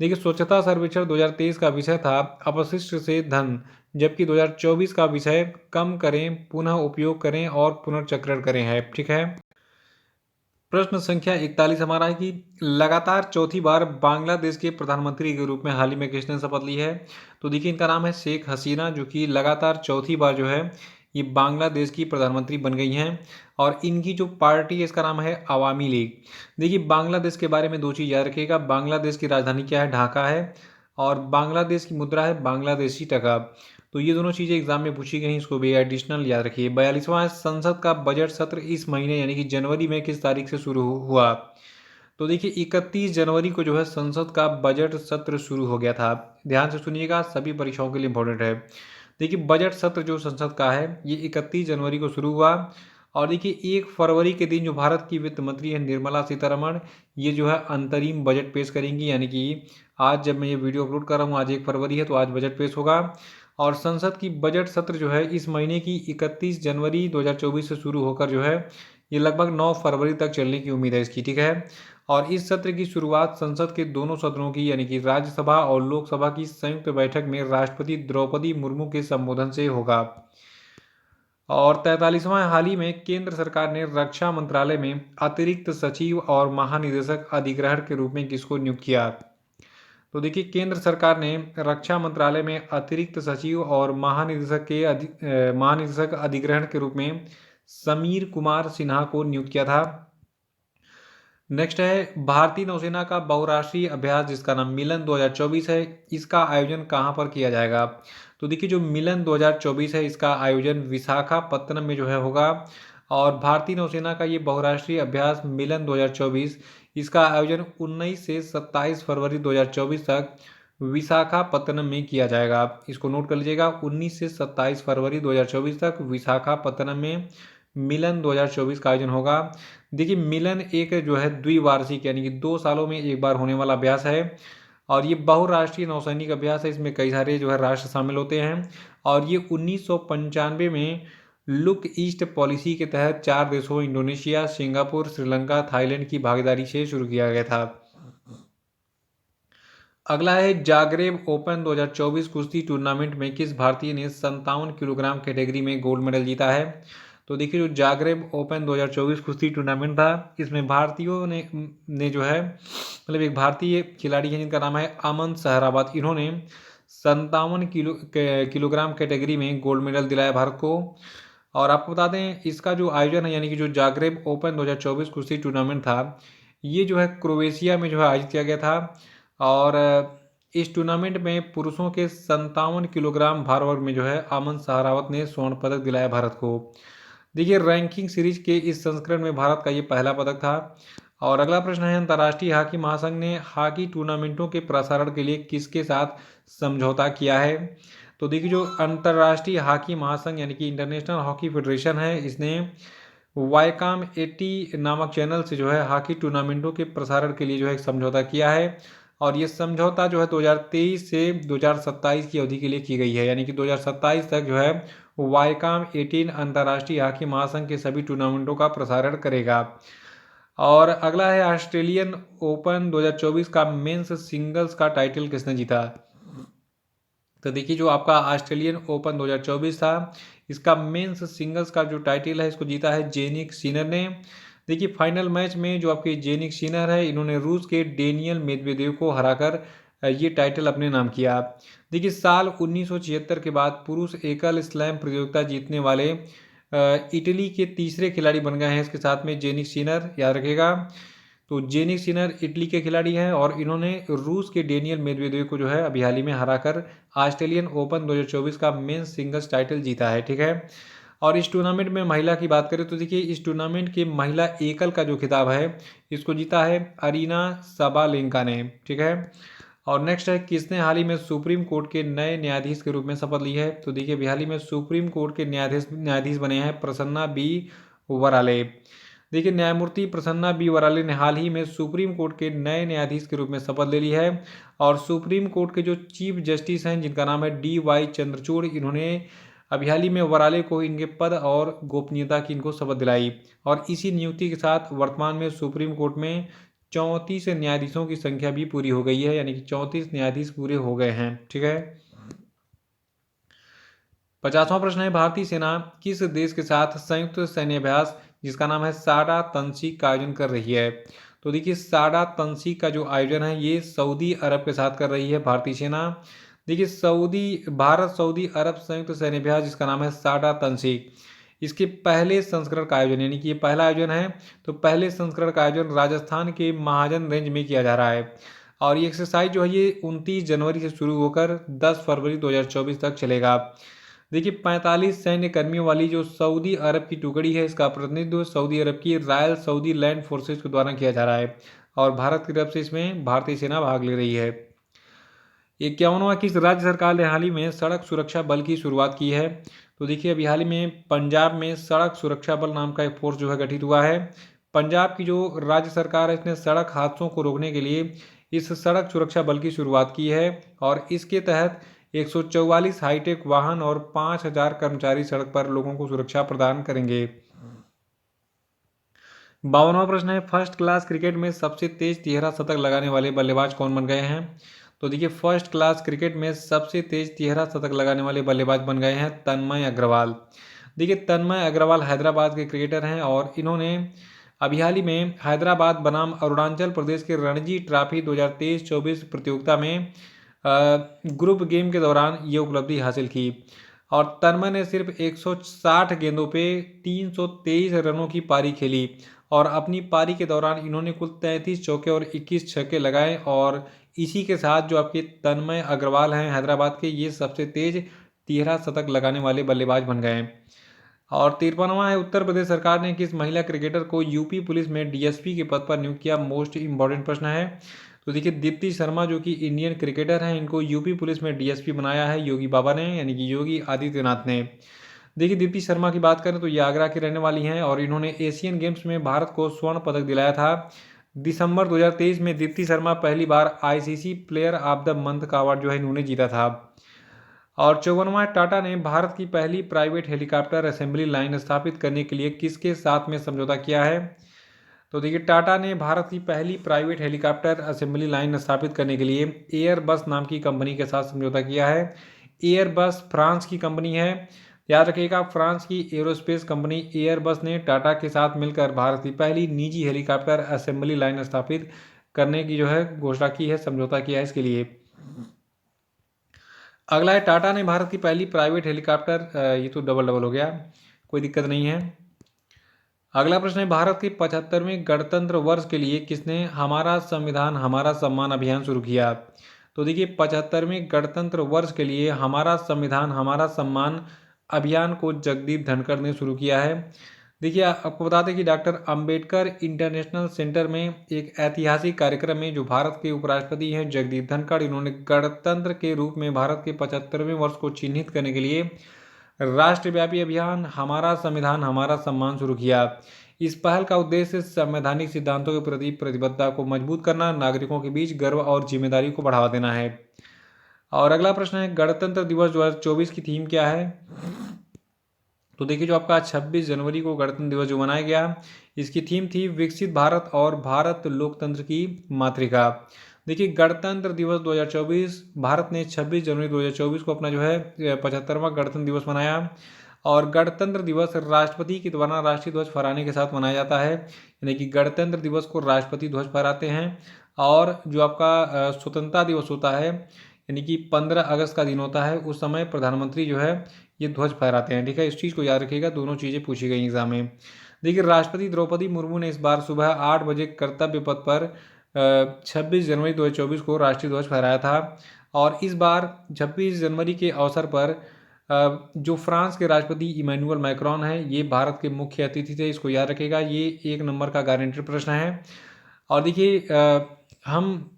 देखिए स्वच्छता सर्वेक्षण 2023 का विषय था अपशिष्ट से धन, जबकि 2024 का विषय कम करें, पुनः उपयोग करें और पुनर्चक्रण करें है। ठीक है, प्रश्न संख्या 41 हमारा है कि लगातार चौथी बार बांग्लादेश के प्रधानमंत्री के रूप में हाल ही में किसने शपथ ली है? तो देखिए इनका नाम है शेख हसीना, जो कि लगातार चौथी बार जो है ये बांग्लादेश की प्रधानमंत्री बन गई हैं। और इनकी जो पार्टी है इसका नाम है अवामी लीग। देखिए बांग्लादेश के बारे में दो चीज़ याद रखिएगा, बांग्लादेश की राजधानी क्या है? ढाका है। और बांग्लादेश की मुद्रा है बांग्लादेशी टका। तो ये दोनों चीज़ें एग्जाम में पूछी गई, इसको भी एडिशनल याद रखिए। 42वां संसद का बजट सत्र इस महीने यानी कि जनवरी में किस तारीख से शुरू हुआ? तो देखिए 31 जनवरी को जो है संसद का बजट सत्र शुरू हो गया था। ध्यान से सुनिएगा, सभी परीक्षाओं के लिए इंपॉर्टेंट है। देखिए बजट सत्र जो संसद का है ये 31 जनवरी को शुरू हुआ। और देखिए 1 फरवरी के दिन जो भारत की वित्त मंत्री है निर्मला सीतारमण, ये जो है अंतरिम बजट पेश करेंगी, यानी कि आज जब मैं ये वीडियो अपलोड कर रहा हूँ आज 1 फरवरी है, तो आज बजट पेश होगा। और संसद की बजट सत्र जो है इस महीने की 31 जनवरी 2024 से शुरू होकर जो है ये लगभग 9 फरवरी तक चलने की उम्मीद है इसकी। ठीक है, और इस सत्र की शुरुआत संसद के दोनों सदनों की यानी कि राज्यसभा और लोकसभा की संयुक्त बैठक में राष्ट्रपति द्रौपदी मुर्मू के संबोधन से होगा। और 43वां हाल ही में केंद्र सरकार ने रक्षा मंत्रालय में अतिरिक्त सचिव और महानिदेशक अधिग्रहण के रूप में किसको नियुक्त किया? तो देखिए केंद्र सरकार ने रक्षा मंत्रालय में अतिरिक्त सचिव और महानिदेशक अधिग्रहण के रूप में समीर कुमार सिन्हा को नियुक्त किया था। नेक्स्ट है भारतीय नौसेना का बहुराष्ट्रीय अभ्यास जिसका नाम मिलन 2024 है, इसका आयोजन कहाँ पर किया जाएगा? तो देखिए जो मिलन 2024 है इसका आयोजन विशाखापत्तनम में जो है होगा। और भारतीय नौसेना का ये बहुराष्ट्रीय अभ्यास मिलन 2024 इसका आयोजन 19 से 27 फरवरी 2024 तक विशाखापत्तनम में किया जाएगा। इसको नोट कर लीजिएगा, 19 से 27 फरवरी 2024 तक विशाखापत्तनम में मिलन 2024 का आयोजन होगा। देखिए मिलन एक जो है द्विवार्षिक यानी कि 2 सालों में एक बार होने वाला अभ्यास है। और ये बहुराष्ट्रीय नौसैनिक अभ्यास है, इसमें कई सारे जो है राष्ट्र शामिल होते हैं। और ये 1995 में लुक ईस्ट पॉलिसी के तहत 4 देशों इंडोनेशिया, सिंगापुर, श्रीलंका, थाईलैंड की भागीदारी से शुरू किया गया था। अगला है जागरेब ओपन 2024 कुश्ती टूर्नामेंट में किस भारतीय ने 57 किलोग्राम कैटेगरी में गोल्ड मेडल जीता है। तो देखिए जो जागरेब ओपन 2024 कुश्ती टूर्नामेंट था, इसमें भारतीयों ने जो है मतलब एक भारतीय खिलाड़ी है जिनका नाम है अमन सहरावत, इन्होंने 57 किलोग्राम कैटेगरी में गोल्ड मेडल दिलाया भारत को। और आपको बता दें इसका जो आयोजन है यानी कि जो जागरेब ओपन 2024 कुश्ती टूर्नामेंट था, ये जो है क्रोएशिया में जो है आयोजित किया गया था। और इस टूर्नामेंट में पुरुषों के 57 किलोग्राम भार वर्ग में जो है अमन सहरावत ने स्वर्ण पदक दिलाया भारत को। देखिए रैंकिंग सीरीज के इस संस्करण में भारत का ये पहला पदक था। और अगला प्रश्न है अंतर्राष्ट्रीय हॉकी महासंघ ने हॉकी टूर्नामेंटों के प्रसारण के लिए किसके साथ समझौता किया है। तो देखिए जो अंतर्राष्ट्रीय हॉकी महासंघ यानी कि इंटरनेशनल हॉकी फेडरेशन है, इसने वाईकॉम 80 नामक चैनल से जो है हॉकी टूर्नामेंटों के प्रसारण के लिए जो है एक समझौता किया है। और ये समझौता जो है 2023 से 2027 की अवधि के लिए की गई है, यानी कि 2027 तक जो है वाईकॉम 18 अंतर्राष्ट्रीय हॉकी महासंघ के सभी टूर्नामेंटों का प्रसारण करेगा। और अगला है ऑस्ट्रेलियन ओपन 2024 का मेंस सिंगल्स का टाइटल किसने जीता। तो देखिए जो आपका ऑस्ट्रेलियन ओपन 2024 था, इसका मेंस सिंगल्स का जो टाइटल है इसको जीता है जेनिक सिनर ने। देखिए फाइनल मैच में जो आपके जेनिक सिनर है, इन्होंने रूस के डेनियल मेदवेदेव को हराकर ये टाइटल अपने नाम किया। देखिए साल 1976 के बाद पुरुष एकल स्लैम प्रतियोगिता जीतने वाले इटली के तीसरे खिलाड़ी बन गए हैं इसके साथ में जेनिक सिनर, याद रखिएगा। तो जेनिक सिनर इटली के खिलाड़ी हैं और इन्होंने रूस के डेनियल मेदवेदेव को जो है अभी हाल ही में हराकर ऑस्ट्रेलियन ओपन 2024 का मेंस सिंगल्स टाइटल जीता है, ठीक है। और इस टूर्नामेंट में महिला की बात करें तो देखिए इस टूर्नामेंट के महिला एकल का जो खिताब है इसको जीता है अरीना साबालेंका ने, ठीक है। और नेक्स्ट है किसने हाल ही में सुप्रीम कोर्ट के नए न्यायाधीश के रूप में शपथ ली है। तो देखिए हाल ही में सुप्रीम कोर्ट के न्यायाधीश बने हैं प्रसन्ना बी वराले। देखिए न्यायमूर्ति प्रसन्ना बी वराले ने हाल ही में सुप्रीम कोर्ट के नए न्यायाधीश के रूप में शपथ ले ली है। और सुप्रीम कोर्ट के जो चीफ जस्टिस हैं जिनका नाम है DY चंद्रचूड़, इन्होंने अभी हाल ही में वराले को इनके पद और गोपनीयता की इनको शपथ दिलाई। और इसी नियुक्ति के साथ वर्तमान में सुप्रीम कोर्ट में 34 न्यायाधीशों की संख्या भी पूरी हो गई है, यानी कि 34 न्यायाधीश पूरे हो गए हैं, ठीक है। 50वां प्रश्न है भारतीय सेना किस देश के साथ संयुक्त सैन्य अभ्यास जिसका नाम है साडा तंसीक का आयोजन कर रही है। तो देखिए साडा तंसीक का जो आयोजन है ये सऊदी अरब के साथ कर रही है भारतीय सेना। देखिए भारत सऊदी अरब संयुक्त सैन्य अभ्यास जिसका नाम है साडा तंसीक, इसके पहले संस्करण का आयोजन यानी कि ये पहला आयोजन है। तो पहले संस्करण का आयोजन राजस्थान के महाजन रेंज में किया जा रहा है। और ये एक्सरसाइज जो है ये 29 जनवरी से शुरू होकर 10 फरवरी 2024 तक चलेगा। देखिए 45 सैन्य कर्मियों वाली जो सऊदी अरब की टुकड़ी है इसका प्रतिनिधित्व सऊदी अरब की रॉयल सऊदी लैंड फोर्सेस के द्वारा किया जा रहा है। और भारत की तरफ से इसमें भारतीय सेना भाग ले रही है। 51वां किस राज्य सरकार ने हाल ही में सड़क सुरक्षा बल की शुरुआत की है। तो देखिए अभी हाल ही में पंजाब में सड़क सुरक्षा बल नाम का एक फोर्स जो है गठित हुआ है। पंजाब की जो राज्य सरकार है इसने सड़क हादसों को रोकने के लिए इस सड़क सुरक्षा बल की शुरुआत की है। और इसके तहत 144 हाईटेक वाहन और 5000 कर्मचारी सड़क पर लोगों को सुरक्षा प्रदान करेंगे। 52वां प्रश्न है फर्स्ट क्लास क्रिकेट में सबसे तेज तिहरा शतक लगाने वाले बल्लेबाज कौन बन गए हैं। तो देखिए फर्स्ट क्लास क्रिकेट में सबसे तेज तिहरा शतक लगाने वाले बल्लेबाज बन गए हैं तन्मय अग्रवाल। देखिए तन्मय अग्रवाल हैदराबाद के क्रिकेटर हैं और इन्होंने अभी हाल ही में हैदराबाद बनाम अरुणाचल प्रदेश के रणजी ट्रॉफी 2023-24 प्रतियोगिता में ग्रुप गेम के दौरान ये उपलब्धि हासिल की। और तन्मय ने सिर्फ 160 गेंदों पे 323 रनों की पारी खेली। और अपनी पारी के दौरान इन्होंने कुल 33 चौके और 21 छक्के लगाए। और इसी के साथ जो आपके तन्मय अग्रवाल हैं हैदराबाद के, ये सबसे तेज तिहरा शतक लगाने वाले बल्लेबाज बन गए। और 53वां है उत्तर प्रदेश सरकार ने किस महिला क्रिकेटर को यूपी पुलिस में DSP के पद पर नियुक्त किया। मोस्ट इंपॉर्टेंट प्रश्न है। तो देखिए दीप्ति शर्मा जो कि इंडियन क्रिकेटर हैं, इनको यूपी पुलिस में DSP बनाया है योगी बाबा ने, यानी कि योगी आदित्यनाथ ने। देखिए दीप्ति शर्मा की बात करें तो ये आगरा की रहने वाली हैं और इन्होंने एशियन गेम्स में भारत को स्वर्ण पदक दिलाया था। दिसंबर 2023 में दीप्ति शर्मा पहली बार ICC player of the month का अवार्ड जो है इन्होंने जीता था। और 54वां टाटा ने भारत की पहली प्राइवेट हेलीकॉप्टर असेंबली लाइन स्थापित करने के लिए किसके साथ में समझौता किया है। तो देखिए टाटा ने भारत की पहली प्राइवेट हेलीकॉप्टर असेंबली लाइन स्थापित करने के लिए एयरबस नाम की कंपनी के साथ समझौता किया है। एयरबस फ्रांस की कंपनी है, याद रखिएगा। फ्रांस की एरोस्पेस कंपनी एयरबस ने टाटा के साथ मिलकर भारत की पहली निजी हेलीकॉप्टर असेंबली लाइन स्थापित करने की जो है घोषणा की है, समझौता किया है इसके लिए। अगला है टाटा ने भारत की पहली प्राइवेट हेलीकॉप्टर, ये तो डबल डबल हो गया, कोई दिक्कत नहीं है। अगला प्रश्न है भारत के 75वें गणतंत्र वर्ष के लिए किसने हमारा संविधान हमारा सम्मान अभियान शुरू किया? तो देखिए 75वें गणतंत्र वर्ष के लिए हमारा संविधान हमारा सम्मान अभियान को जगदीप धनखड़ ने शुरू किया है। देखिए आपको बता दें कि डॉक्टर अंबेडकर इंटरनेशनल सेंटर में एक ऐतिहासिक कार्यक्रम में जो भारत के उपराष्ट्रपति हैं जगदीप धनखड़, इन्होंने गणतंत्र के रूप में भारत के 75वें वर्ष को चिन्हित करने के लिए राष्ट्रव्यापी अभियान हमारा संविधान हमारा सम्मान शुरू किया। इस पहल का उद्देश्य संवैधानिक सिद्धांतों के प्रति प्रतिबद्धता को मजबूत करना, नागरिकों के बीच गर्व और जिम्मेदारी को बढ़ावा देना है। और अगला प्रश्न है गणतंत्र दिवस 2024 की थीम क्या है? तो देखिए जो आपका 26 जनवरी को गणतंत्र दिवस जो मनाया गया, इसकी थीम थी विकसित भारत और भारत लोकतंत्र की मातृका। देखिए गणतंत्र दिवस 2024 भारत ने 26 जनवरी 2024 को अपना जो है 75वां गणतंत्र दिवस मनाया। और गणतंत्र दिवस राष्ट्रपति के द्वारा राष्ट्रीय ध्वज फहराने के साथ मनाया जाता है, यानी कि गणतंत्र दिवस को राष्ट्रपति ध्वज फहराते हैं। और जो आपका स्वतंत्रता दिवस होता है, यानी कि 15 अगस्त का दिन होता है, उस समय प्रधानमंत्री जो है ये ध्वज फहराते हैं। ठीक है, इस चीज़ को याद रखिएगा, दोनों चीज़ें पूछी गई एग्जाम में। देखिए राष्ट्रपति द्रौपदी मुर्मू ने इस बार सुबह 8 बजे कर्तव्य पथ पर 26 जनवरी 2024 को राष्ट्रीय ध्वज फहराया था। और इस बार 26 जनवरी के अवसर पर जो फ्रांस के राष्ट्रपति इमैनुअल मैक्रोन है, ये भारत के मुख्य अतिथि थे, इसको याद रखिएगा, ये 1 नंबर का गारंटेड प्रश्न है। और देखिए हम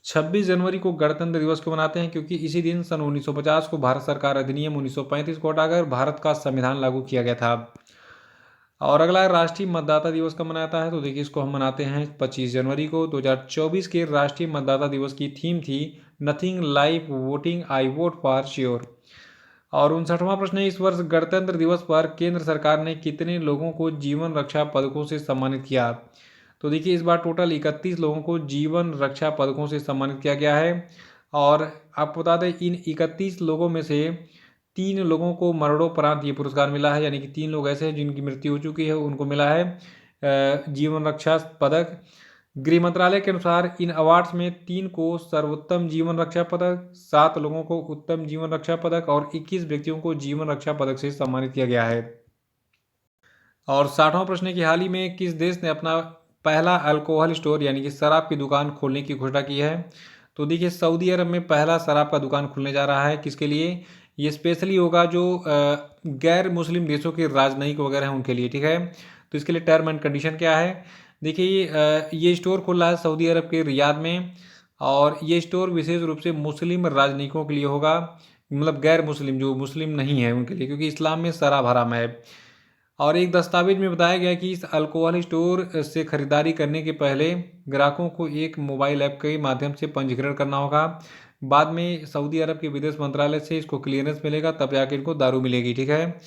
26 जनवरी को गणतंत्र दिवस को मनाते हैं क्योंकि इसी दिन सन 1950 को भारत सरकार अधिनियम 1935 को हटाकर भारत का संविधान लागू किया गया था। और अगला राष्ट्रीय मतदाता दिवस कब मनाता है? तो देखिए इसको हम मनाते हैं 25 जनवरी को। 2024 के राष्ट्रीय मतदाता दिवस की थीम थी nothing like voting I vote for sure. और 59वां प्रश्न है इस वर्ष गणतंत्र दिवस पर केंद्र सरकार ने कितने लोगों को जीवन रक्षा पदकों से सम्मानित किया? तो देखिए इस बार टोटल 31 लोगों को जीवन रक्षा पदकों से सम्मानित किया गया है। और आपको बता दें इन 31 लोगों में से 3 लोगों को मरणोपरांत ये पुरस्कार मिला है, यानी कि 3 लोग ऐसे हैं जिनकी मृत्यु हो चुकी है, उनको मिला है जीवन रक्षा पदक। गृह मंत्रालय के अनुसार इन अवार्ड्स में 3 को सर्वोत्तम जीवन रक्षा पदक, 7 लोगों को उत्तम जीवन रक्षा पदक और 21 व्यक्तियों को जीवन रक्षा पदक से सम्मानित किया गया है। और 60वां प्रश्न है कि हाल ही में किस देश ने अपना पहला अल्कोहल स्टोर यानी कि शराब की दुकान खोलने की घोषणा की है? तो देखिए सऊदी अरब में पहला शराब का दुकान खुलने जा रहा है। किसके लिए? ये स्पेशली होगा जो गैर मुस्लिम देशों के राजनयिक वगैरह हैं उनके लिए। ठीक है, तो इसके लिए टर्म एंड कंडीशन क्या है? देखिए ये स्टोर खुल रहा है सऊदी अरब के रियाद में, और ये स्टोर विशेष रूप से मुस्लिम राजनयिकों के लिए होगा, मतलब गैर मुस्लिम जो मुस्लिम नहीं है उनके लिए, क्योंकि इस्लाम में शराब हराम है। और एक दस्तावेज में बताया गया कि इस अल्कोहल स्टोर से खरीदारी करने के पहले ग्राहकों को एक मोबाइल ऐप के माध्यम से पंजीकरण करना होगा। बाद में सऊदी अरब के विदेश मंत्रालय से इसको क्लियरेंस मिलेगा, तब जाके इनको दारू मिलेगी। ठीक है,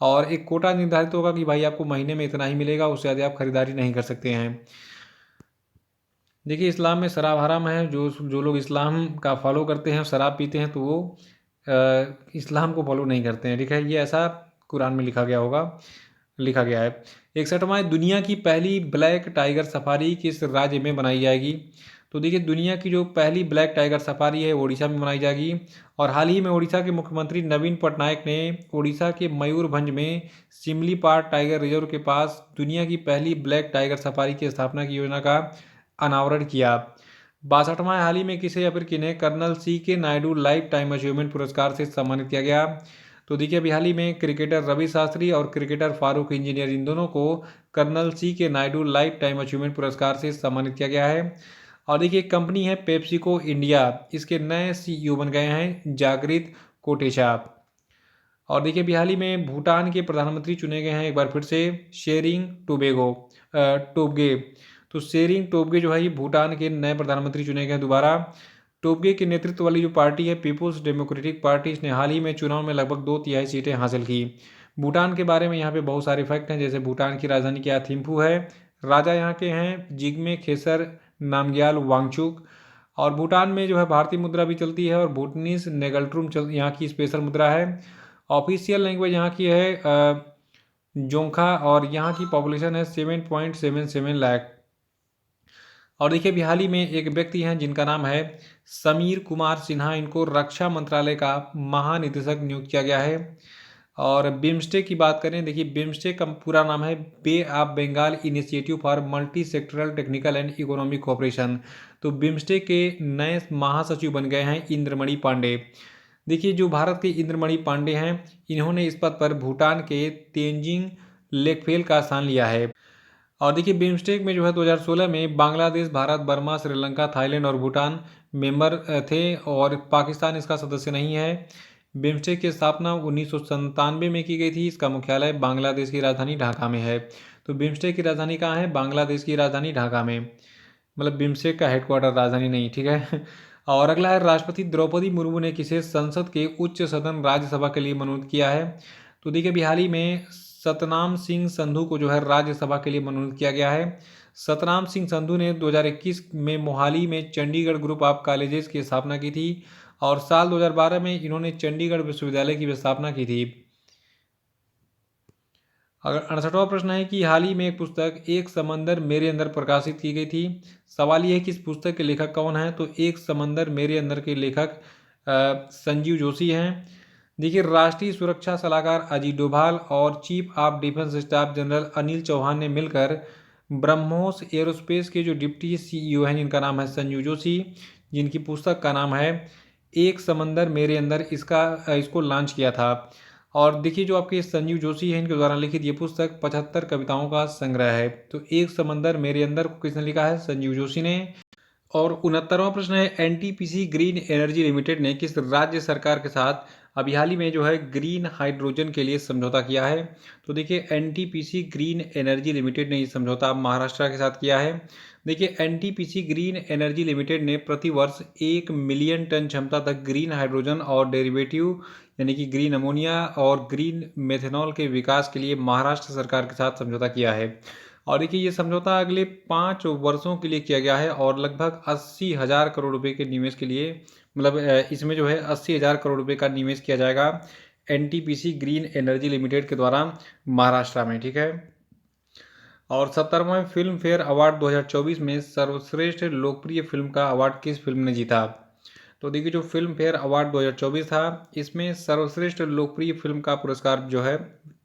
और एक कोटा निर्धारित होगा कि भाई आपको महीने में इतना ही मिलेगा, उससे ज़्यादा आप खरीदारी नहीं कर सकते हैं। देखिए इस्लाम में शराब हराम है, जो लोग इस्लाम का फॉलो करते हैं शराब पीते हैं तो वो इस्लाम को फॉलो नहीं करते हैं। ठीक है, ये ऐसा कुरान में लिखा गया है। 61वां दुनिया की पहली ब्लैक टाइगर सफारी किस राज्य में बनाई जाएगी? तो देखिए दुनिया की जो पहली ब्लैक टाइगर सफारी है ओडिशा में बनाई जाएगी। और हाल ही में ओडिशा के मुख्यमंत्री नवीन पटनायक ने ओडिशा के मयूरभंज में सिमलीपाल टाइगर रिजर्व के पास दुनिया की पहली ब्लैक टाइगर सफारी की स्थापना की योजना का अनावरण किया। 62वां हाल ही में किसे अफ्रीकी ने colonel C.K. Naidu lifetime achievement पुरस्कार से सम्मानित किया गया? तो देखिए अभी हाल ही में क्रिकेटर रवि शास्त्री और क्रिकेटर फारूक इंजीनियर इन दोनों को colonel C.K. Naidu lifetime achievement पुरस्कार से सम्मानित किया गया है। और देखिए कंपनी है पेप्सिको इंडिया, इसके नए CEO बन गए हैं जागृत कोटेचा। और देखिए अभी हाल ही में भूटान के प्रधानमंत्री चुने गए हैं एक बार फिर से शेरिंग टोब्गे। तो शेरिंग टोब्गे जो है ये भूटान के नए प्रधानमंत्री चुने गए हैं दोबारा। टोब्गे के नेतृत्व वाली जो पार्टी है पीपुल्स डेमोक्रेटिक पार्टी, इसने हाल ही में चुनाव में लगभग 2/3 सीटें हासिल की। भूटान के बारे में यहाँ पे बहुत सारे फैक्ट हैं, जैसे भूटान की राजधानी क्या थिम्फू है, राजा यहाँ के हैं जिग्मे खेसर नामग्याल वांगचुक। और भूटान में जो है भारतीय मुद्रा भी चलती है और भूटनीस नेगल्ट्रुम यहाँ की स्पेशल मुद्रा है। ऑफिशियल लैंग्वेज यहाँ की है जोंखा और यहाँ की पॉपुलेशन है 7.77 लाख। और देखिए अभी हाल ही में एक व्यक्ति हैं जिनका नाम है समीर कुमार सिन्हा, इनको रक्षा मंत्रालय का महानिदेशक नियुक्त किया गया है। और बिम्स्टेक की बात करें, देखिए बिम्स्टेक का पूरा नाम है bay of Bengal initiative for multi sectoral technical and economic cooperation. तो बिम्स्टेक के नए महासचिव बन गए हैं इंद्रमणि पांडे। देखिए जो भारत के इंद्रमणि पांडे हैं, इन्होंने इस पद पर भूटान के तेंजिंग लेकफेल का स्थान लिया है। और देखिए बिम्स्टेक में जो है 2016 में बांग्लादेश, भारत, बर्मा, श्रीलंका, थाईलैंड और भूटान मेंबर थे और पाकिस्तान इसका सदस्य नहीं है। बिम्स्टेक की स्थापना 1997 में की गई थी। इसका मुख्यालय बांग्लादेश की राजधानी ढाका में है। तो बिम्स्टेक की राजधानी कहाँ है? बांग्लादेश की राजधानी ढाका में। मतलब बिम्स्टेक का हेडक्वार्टर राजधानी नहीं, ठीक है। और अगला है राष्ट्रपति द्रौपदी मुर्मू ने किसे संसद के उच्च सदन राज्यसभा के लिए मनोनीत किया है? तो देखिए अभी हाल ही में सतनाम सिंह संधू को जो है राज्यसभा के लिए मनोनीत किया गया है। सतनाम सिंह संधू ने 2021 में मोहाली में चंडीगढ़ ग्रुप ऑफ कॉलेजेस की स्थापना की थी और साल 2012 में इन्होंने चंडीगढ़ विश्वविद्यालय की स्थापना की थी। अगर 68वां प्रश्न है कि हाल ही में एक पुस्तक एक समंदर मेरे अंदर प्रकाशित की गई थी। सवाल ये है कि इस पुस्तक के लेखक कौन है? तो एक समंदर मेरे अंदर के लेखक संजीव जोशी हैं। देखिए राष्ट्रीय सुरक्षा सलाहकार अजीत डोभाल और chief of defence staff general Anil Chauhan ने मिलकर ब्रह्मोस एरोस्पेस के जो डिप्टी सीईओ हैं जिनका नाम है संजीव जोशी, जिनकी पुस्तक का नाम है एक समंदर मेरे अंदर, इसको लॉन्च किया था। और देखिए जो आपके संजीव जोशी हैं, इनके द्वारा लिखित ये पुस्तक 75 कविताओं का संग्रह है। तो एक समंदर मेरे अंदर को किसने लिखा है? संजीव जोशी ने। और 69वां प्रश्न है एनटीपीसी ग्रीन एनर्जी लिमिटेड ने किस राज्य सरकार के साथ अभी हाल ही में जो है ग्रीन हाइड्रोजन के लिए समझौता किया है? तो देखिए एनटीपीसी ग्रीन एनर्जी लिमिटेड ने ये समझौता महाराष्ट्र के साथ किया है। देखिए एनटीपीसी ग्रीन एनर्जी लिमिटेड ने प्रति वर्ष 1 मिलियन टन क्षमता तक ग्रीन हाइड्रोजन और डेरिवेटिव यानी कि ग्रीन अमोनिया और ग्रीन मेथेनॉल के विकास के लिए महाराष्ट्र सरकार के साथ समझौता किया है। और देखिए ये समझौता अगले 5 वर्षों के लिए किया गया है और लगभग 80,000 करोड़ रुपए के निवेश के लिए, मतलब इसमें जो है 80,000 करोड़ रुपए का निवेश किया जाएगा एनटीपीसी ग्रीन एनर्जी लिमिटेड के द्वारा महाराष्ट्र में, ठीक है। और 70वां फिल्म फेयर अवार्ड 2024 में सर्वश्रेष्ठ लोकप्रिय फिल्म का अवार्ड किस फिल्म ने जीता? तो देखिए जो फिल्म फेयर अवार्ड 2024 था, इसमें सर्वश्रेष्ठ लोकप्रिय फिल्म का पुरस्कार जो है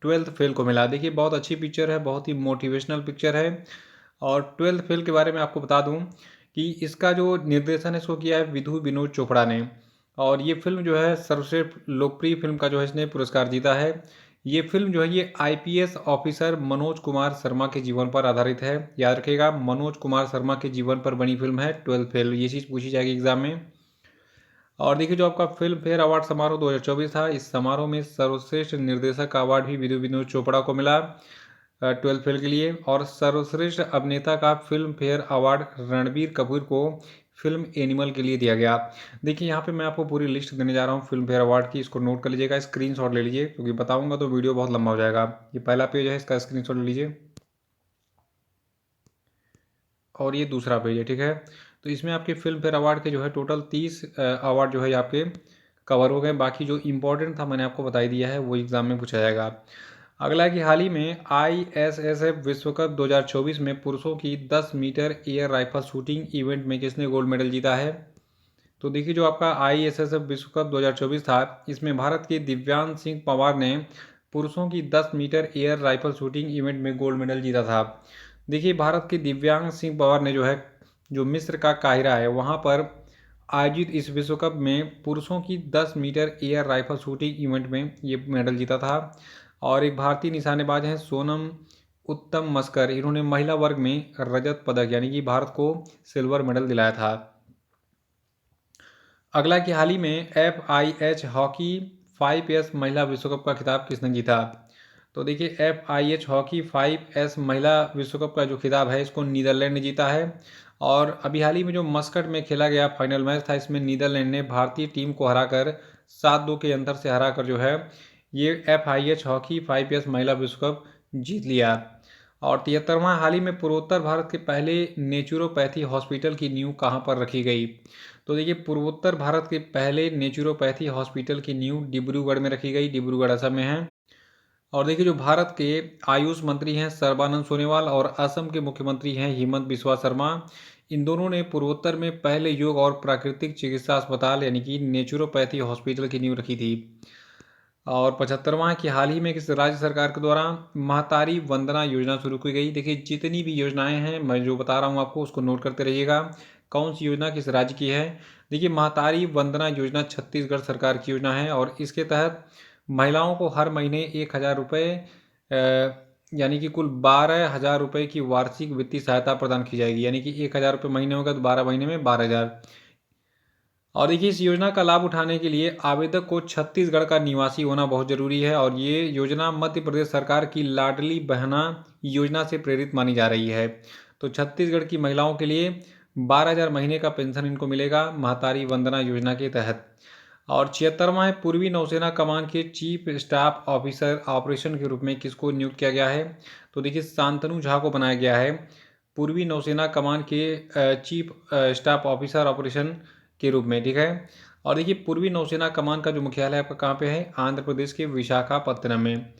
12th फेल को मिला। देखिए बहुत अच्छी पिक्चर है, बहुत ही मोटिवेशनल पिक्चर है। और 12th फेल के बारे में आपको बता दूं कि इसका जो निर्देशन है इसको किया है विधु विनोद चोपड़ा ने। और ये फिल्म जो है सर्वश्रेष्ठ लोकप्रिय फिल्म का जो है इसने पुरस्कार जीता है। ये फिल्म जो है ये आईपीएस ऑफिसर मनोज कुमार शर्मा के जीवन पर आधारित है। याद रखिएगा मनोज कुमार शर्मा के जीवन पर बनी फिल्म है 12th फेल, ये चीज़ पूछी जाएगी एग्जाम में। और देखिए जो आपका फिल्म फेयर अवार्ड समारोह 2024 था, इस समारोह में सर्वश्रेष्ठ निर्देशक का अवार्ड भी विधु विनोद चोपड़ा को मिला 12th फेल के लिए। और सर्वश्रेष्ठ अभिनेता का film fair award Ranbir Kapoor को फिल्म एनिमल के लिए दिया गया। देखिए यहाँ पे मैं आपको पूरी लिस्ट देने जा रहा हूँ फिल्म फेयर अवार्ड की, इसको नोट कर लीजिएगा, स्क्रीनशॉट ले लीजिए क्योंकि बताऊंगा तो वीडियो बहुत लंबा हो जाएगा। ये पहला पेज है, इसका स्क्रीनशॉट ले लीजिए और ये दूसरा पेज है, ठीक है। तो इसमें आपके फिल्म फेयर अवार्ड के जो है टोटल 30 अवार्ड जो है आपके कवर हो गए। बाकी जो इंपॉर्टेंट था मैंने आपको बताई दिया है, वो एग्जाम में पूछा जाएगा। अगला है कि हाल ही में ISSF विश्व कप 2024 में पुरुषों की 10 metre air rifle shooting event में किसने गोल्ड मेडल जीता है? तो देखिए जो आपका ISSF विश्व कप 2024 था, इसमें भारत के दिव्यांश सिंह पवार ने पुरुषों की 10 metre air rifle shooting event में गोल्ड मेडल जीता था। देखिए भारत के दिव्यांग सिंह पवार ने जो है जो मिस्र का काहिरा है वहाँ पर आयोजित इस विश्व कप में पुरुषों की 10 metre air rifle shooting event में ये मेडल जीता था। और एक भारतीय निशानेबाज हैं सोनम उत्तम मस्कर, इन्होंने महिला वर्ग में रजत पदक यानी कि भारत को सिल्वर मेडल दिलाया था। अगला कि हाल ही में FIH हॉकी 5S महिला विश्व कप का खिताब किसने जीता? तो देखिए FIH हॉकी 5S महिला विश्व कप का जो खिताब है इसको नीदरलैंड ने जीता है। और अभी हाल ही में जो मस्कट में खेला गया फाइनल मैच था, इसमें नीदरलैंड ने भारतीय टीम को हराकर 7-2 के अंतर से हराकर जो है ये FIH हॉकी 5S महिला विश्व कप जीत लिया। और 73वां, हाल ही में पूर्वोत्तर भारत के पहले नेचुरोपैथी हॉस्पिटल की नींव कहाँ पर रखी गई? तो देखिए, पूर्वोत्तर भारत के पहले नेचुरोपैथी हॉस्पिटल की नींव डिब्रूगढ़ में रखी गई, डिब्रूगढ़ असम में है। और देखिए, जो भारत के आयुष मंत्री हैं सर्बानंद सोनोवाल और असम के मुख्यमंत्री हैं हिमंत बिस्वा शर्मा, इन दोनों ने पूर्वोत्तर में पहले योग और प्राकृतिक चिकित्सा अस्पताल यानी कि नेचुरोपैथी हॉस्पिटल की नींव रखी थी। और 75वां, कि हाल ही में किस राज्य सरकार के द्वारा महतारी वंदना योजना शुरू की गई? देखिए, जितनी भी योजनाएं हैं मैं जो बता रहा हूँ आपको उसको नोट करते रहिएगा, कौन सी योजना किस राज्य की है। देखिए, महतारी वंदना योजना छत्तीसगढ़ सरकार की योजना है और इसके तहत महिलाओं को हर महीने 1,000 रुपये यानी कि कुल 12,000 रुपये की वार्षिक वित्तीय सहायता प्रदान की जाएगी। यानी कि 1,000 रुपये महीने होगा तो 12 महीने में 12,000। और देखिए, इस योजना का लाभ उठाने के लिए आवेदक को छत्तीसगढ़ का निवासी होना बहुत जरूरी है और ये योजना मध्य प्रदेश सरकार की लाडली बहना योजना से प्रेरित मानी जा रही है। तो छत्तीसगढ़ की महिलाओं के लिए 12,000 महीने का पेंशन इनको मिलेगा महतारी वंदना योजना के तहत। और 76वां है, पूर्वी नौसेना कमान के चीफ स्टाफ ऑफिसर ऑपरेशन के रूप में किसको नियुक्त किया गया है? तो देखिए, शांतनु झा को बनाया गया है पूर्वी नौसेना कमान के चीफ स्टाफ ऑफिसर ऑपरेशन के रूप में, ठीक है। और देखिए, पूर्वी नौसेना कमान का जो मुख्यालय आपका कहाँ पे है? आंध्र प्रदेश के विशाखापत्तनम में।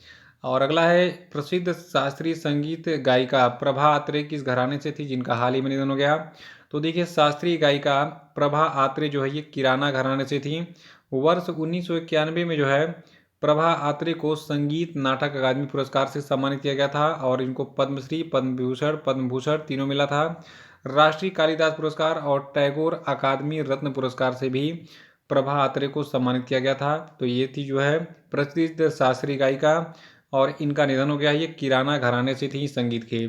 और अगला है, प्रसिद्ध शास्त्रीय संगीत गायिका प्रभा आत्रे किस घराने से थी जिनका हाल ही में निधन हो गया? तो देखिए, शास्त्रीय गायिका प्रभा आत्रे जो है ये किराना घराने से थी। वर्ष 1991 में जो है प्रभा आत्रे को संगीत नाटक अकादमी पुरस्कार से सम्मानित किया गया था और इनको पद्मश्री, पद्म विभूषण, पद्म भूषण तीनों मिला था। राष्ट्रीय कालिदास पुरस्कार और टैगोर अकादमी रत्न पुरस्कार से भी प्रभा आत्रे को सम्मानित किया गया था। तो ये थी जो है प्रसिद्ध शास्त्रीय गायिका और इनका निधन हो गया। ये किराना घराने से थी संगीत के।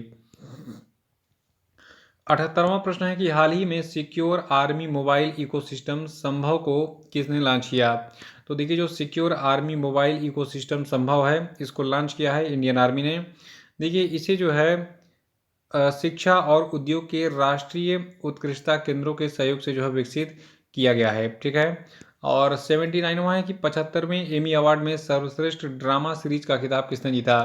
78वां प्रश्न है कि हाल ही में सिक्योर आर्मी मोबाइल इकोसिस्टम संभव को किसने लॉन्च किया? तो देखिए, जो सिक्योर आर्मी मोबाइल इकोसिस्टम संभव है इसको लॉन्च किया है इंडियन आर्मी ने। देखिए, इसे जो है शिक्षा और उद्योग के राष्ट्रीय उत्कृष्टता केंद्रों के सहयोग से जो है विकसित किया गया है, ठीक है। और 79वां है कि 75वें एमी अवार्ड में सर्वश्रेष्ठ ड्रामा सीरीज का खिताब किसने जीता?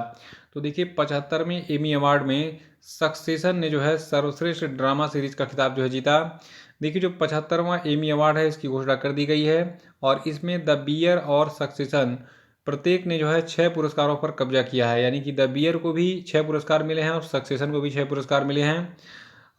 तो देखिए, 75वें एमी अवार्ड में सक्सेशन ने जो है सर्वश्रेष्ठ ड्रामा सीरीज का खिताब जो है जीता। देखिए, जो 75वां एमी अवार्ड है इसकी घोषणा कर दी गई है और इसमें द बियर और सक्सेशन प्रत्येक ने जो है 6 पुरस्कारों पर कब्जा किया है। यानी कि द बियर को भी 6 पुरस्कार मिले हैं और सक्सेशन को भी 6 पुरस्कार मिले हैं।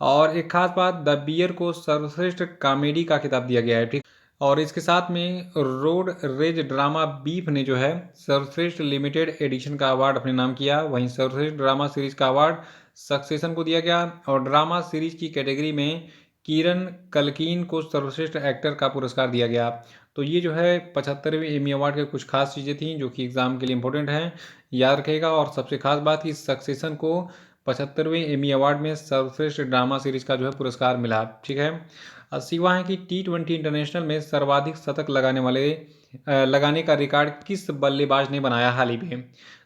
और एक खास बात, द बियर को सर्वश्रेष्ठ कॉमेडी का खिताब दिया गया है, ठीक। और इसके साथ में रोड रेज ड्रामा बीफ ने जो है सर्वश्रेष्ठ लिमिटेड एडिशन का अवार्ड अपने नाम किया। वहीं सर्वश्रेष्ठ ड्रामा सीरीज का अवार्ड सक्सेशन को दिया गया और ड्रामा सीरीज की कैटेगरी में किरण कल्कीन को सर्वश्रेष्ठ एक्टर का पुरस्कार दिया गया। तो ये जो है 75वें एमी अवार्ड के कुछ खास चीज़ें थी जो कि एग्जाम के लिए इंपॉर्टेंट हैं, याद रखेगा। और सबसे खास बात कि सक्सेशन को 75वें एमी अवार्ड में सर्वश्रेष्ठ ड्रामा सीरीज का जो है पुरस्कार मिला, ठीक है। 80वां है कि T20 इंटरनेशनल में सर्वाधिक शतक लगाने का रिकॉर्ड किस बल्लेबाज ने बनाया हाल ही में?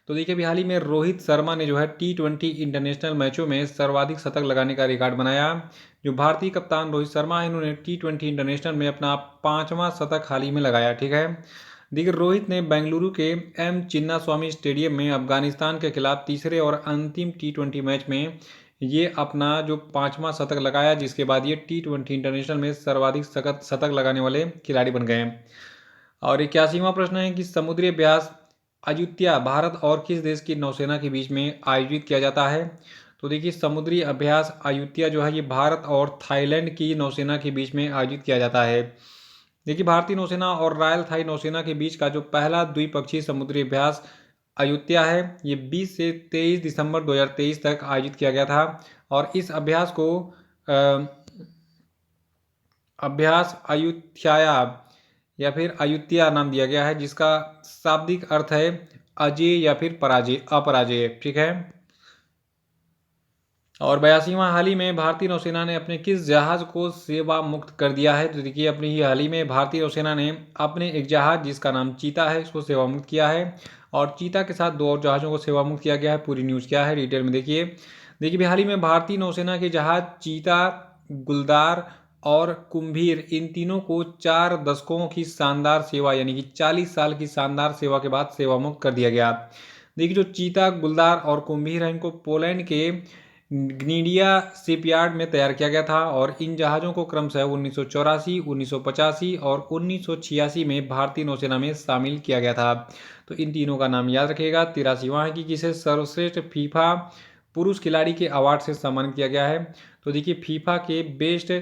तो देखिए, अभी हाल ही में रोहित शर्मा ने जो है T20 इंटरनेशनल मैचों में सर्वाधिक शतक लगाने का रिकॉर्ड बनाया। जो भारतीय कप्तान रोहित शर्मा है इन्होंने T20 इंटरनेशनल में अपना 5वां शतक हाल ही में लगाया, ठीक है। देखिए, रोहित ने बेंगलुरु के एम चिन्नास्वामी स्टेडियम में अफगानिस्तान के खिलाफ तीसरे और अंतिम T20 मैच में ये अपना जो 5वां शतक लगाया, जिसके बाद ये T20 इंटरनेशनल में सर्वाधिक शतक लगाने वाले खिलाड़ी बन गए। और 81वां प्रश्न है कि समुद्री अभ्यास अयुत्या भारत और किस देश की नौसेना के बीच में आयोजित किया जाता है? तो देखिए, समुद्री अभ्यास अयुत्या जो है ये भारत और थाईलैंड की नौसेना के बीच में आयोजित किया जाता है। देखिए, भारतीय नौसेना और रॉयल थाई नौसेना के बीच का जो पहला द्विपक्षीय समुद्री अभ्यास अयुत्या है ये 20 से 23 दिसंबर 2023 तक आयोजित किया गया था। और इस अभ्यास को अभ्यास अयुत्याया या फिर अयुत्या नाम दिया गया है, जिसका शाब्दिक अर्थ है अजेय या फिर पराजय, अपराजय, ठीक है। और 82वां, हाल ही में भारतीय नौसेना ने अपने किस जहाज को सेवा मुक्त कर दिया है? तो देखिए, अपनी ही हाल ही में भारतीय नौसेना ने अपने एक जहाज जिसका नाम चीता है इसको सेवा मुक्त किया है और चीता के साथ 2 और जहाज़ों को सेवा मुक्त किया गया है। पूरी न्यूज़ क्या है डिटेल में देखिए। देखिए, हाल ही में भारतीय नौसेना के जहाज चीता, गुलदार और कुंभीर इन तीनों को 4 दशकों की शानदार सेवा यानी कि 40 साल की शानदार सेवा के बाद सेवा मुक्त कर दिया गया। देखिए जो चीता, गुलदार और कुंभीर है, इनको पोलैंड के ग्नीडिया शिपयार्ड में तैयार किया गया था और इन जहाज़ों को क्रमशः 1984, 1985 और 1986 में भारतीय नौसेना में शामिल किया गया था। तो इन तीनों का नाम याद रखिएगा। 83वां है कि किसे सर्वश्रेष्ठ फीफा पुरुष खिलाड़ी के अवार्ड से सम्मानित किया गया है। तो देखिए फीफा के बेस्ट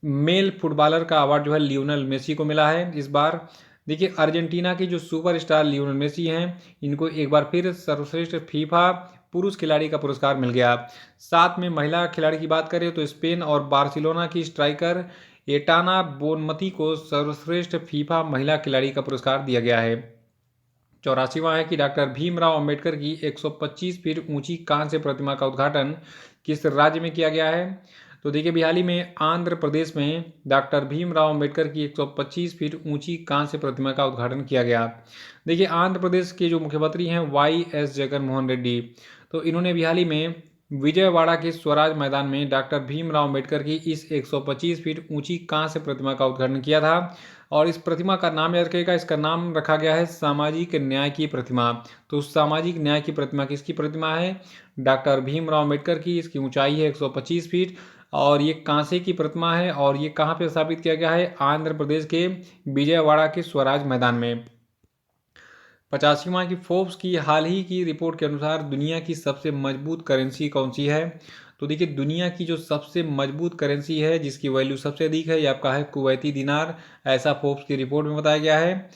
मेल फुटबॉलर का अवार्ड जो है लियोनेल मेसी को मिला है इस बार। देखिए अर्जेंटीना की जो सुपरस्टार लियोनेल मेसी हैं, इनको एक बार फिर सर्वश्रेष्ठ फीफा पुरुष खिलाड़ी का पुरस्कार मिल गया। साथ में महिला खिलाड़ी की बात करें तो स्पेन और बार्सिलोना की स्ट्राइकर एटाना बोनमती को सर्वश्रेष्ठ फीफा महिला खिलाड़ी का पुरस्कार दिया गया है। 84वां है कि डॉक्टर भीमराव अंबेडकर की 125 फीट ऊंची कांस्य प्रतिमा का उद्घाटन किस राज्य में किया गया है। तो देखिए अभी हाल ही में आंध्र प्रदेश में डॉक्टर भीमराव अंबेडकर की 125 फीट ऊंची कांस्य प्रतिमा का उद्घाटन किया गया। देखिए आंध्र प्रदेश के जो मुख्यमंत्री हैं YS जगनमोहन रेड्डी, तो इन्होंने अभी हाल ही में विजयवाड़ा के स्वराज मैदान में डॉक्टर भीमराव अंबेडकर की इस 125 फीट ऊंची कांस्य प्रतिमा का उद्घाटन किया था और इस प्रतिमा का नाम याद रखिएगा, इसका नाम रखा गया है सामाजिक न्याय की प्रतिमा। तो सामाजिक न्याय की प्रतिमा किसकी प्रतिमा है? डॉक्टर भीमराव अंबेडकर की। इसकी ऊंचाई है 125 फीट और ये कांसे की प्रतिमा है और ये कहाँ पे स्थापित किया गया है? आंध्र प्रदेश के विजयवाड़ा के स्वराज मैदान में। 85वां की फोर्ब्स की हाल ही की रिपोर्ट के अनुसार दुनिया की सबसे मजबूत करेंसी कौन सी है? तो देखिए दुनिया की जो सबसे मजबूत करेंसी है जिसकी वैल्यू सबसे अधिक है, ये आपका है कुवैती दिनार। ऐसा फोर्ब्स की रिपोर्ट में बताया गया है।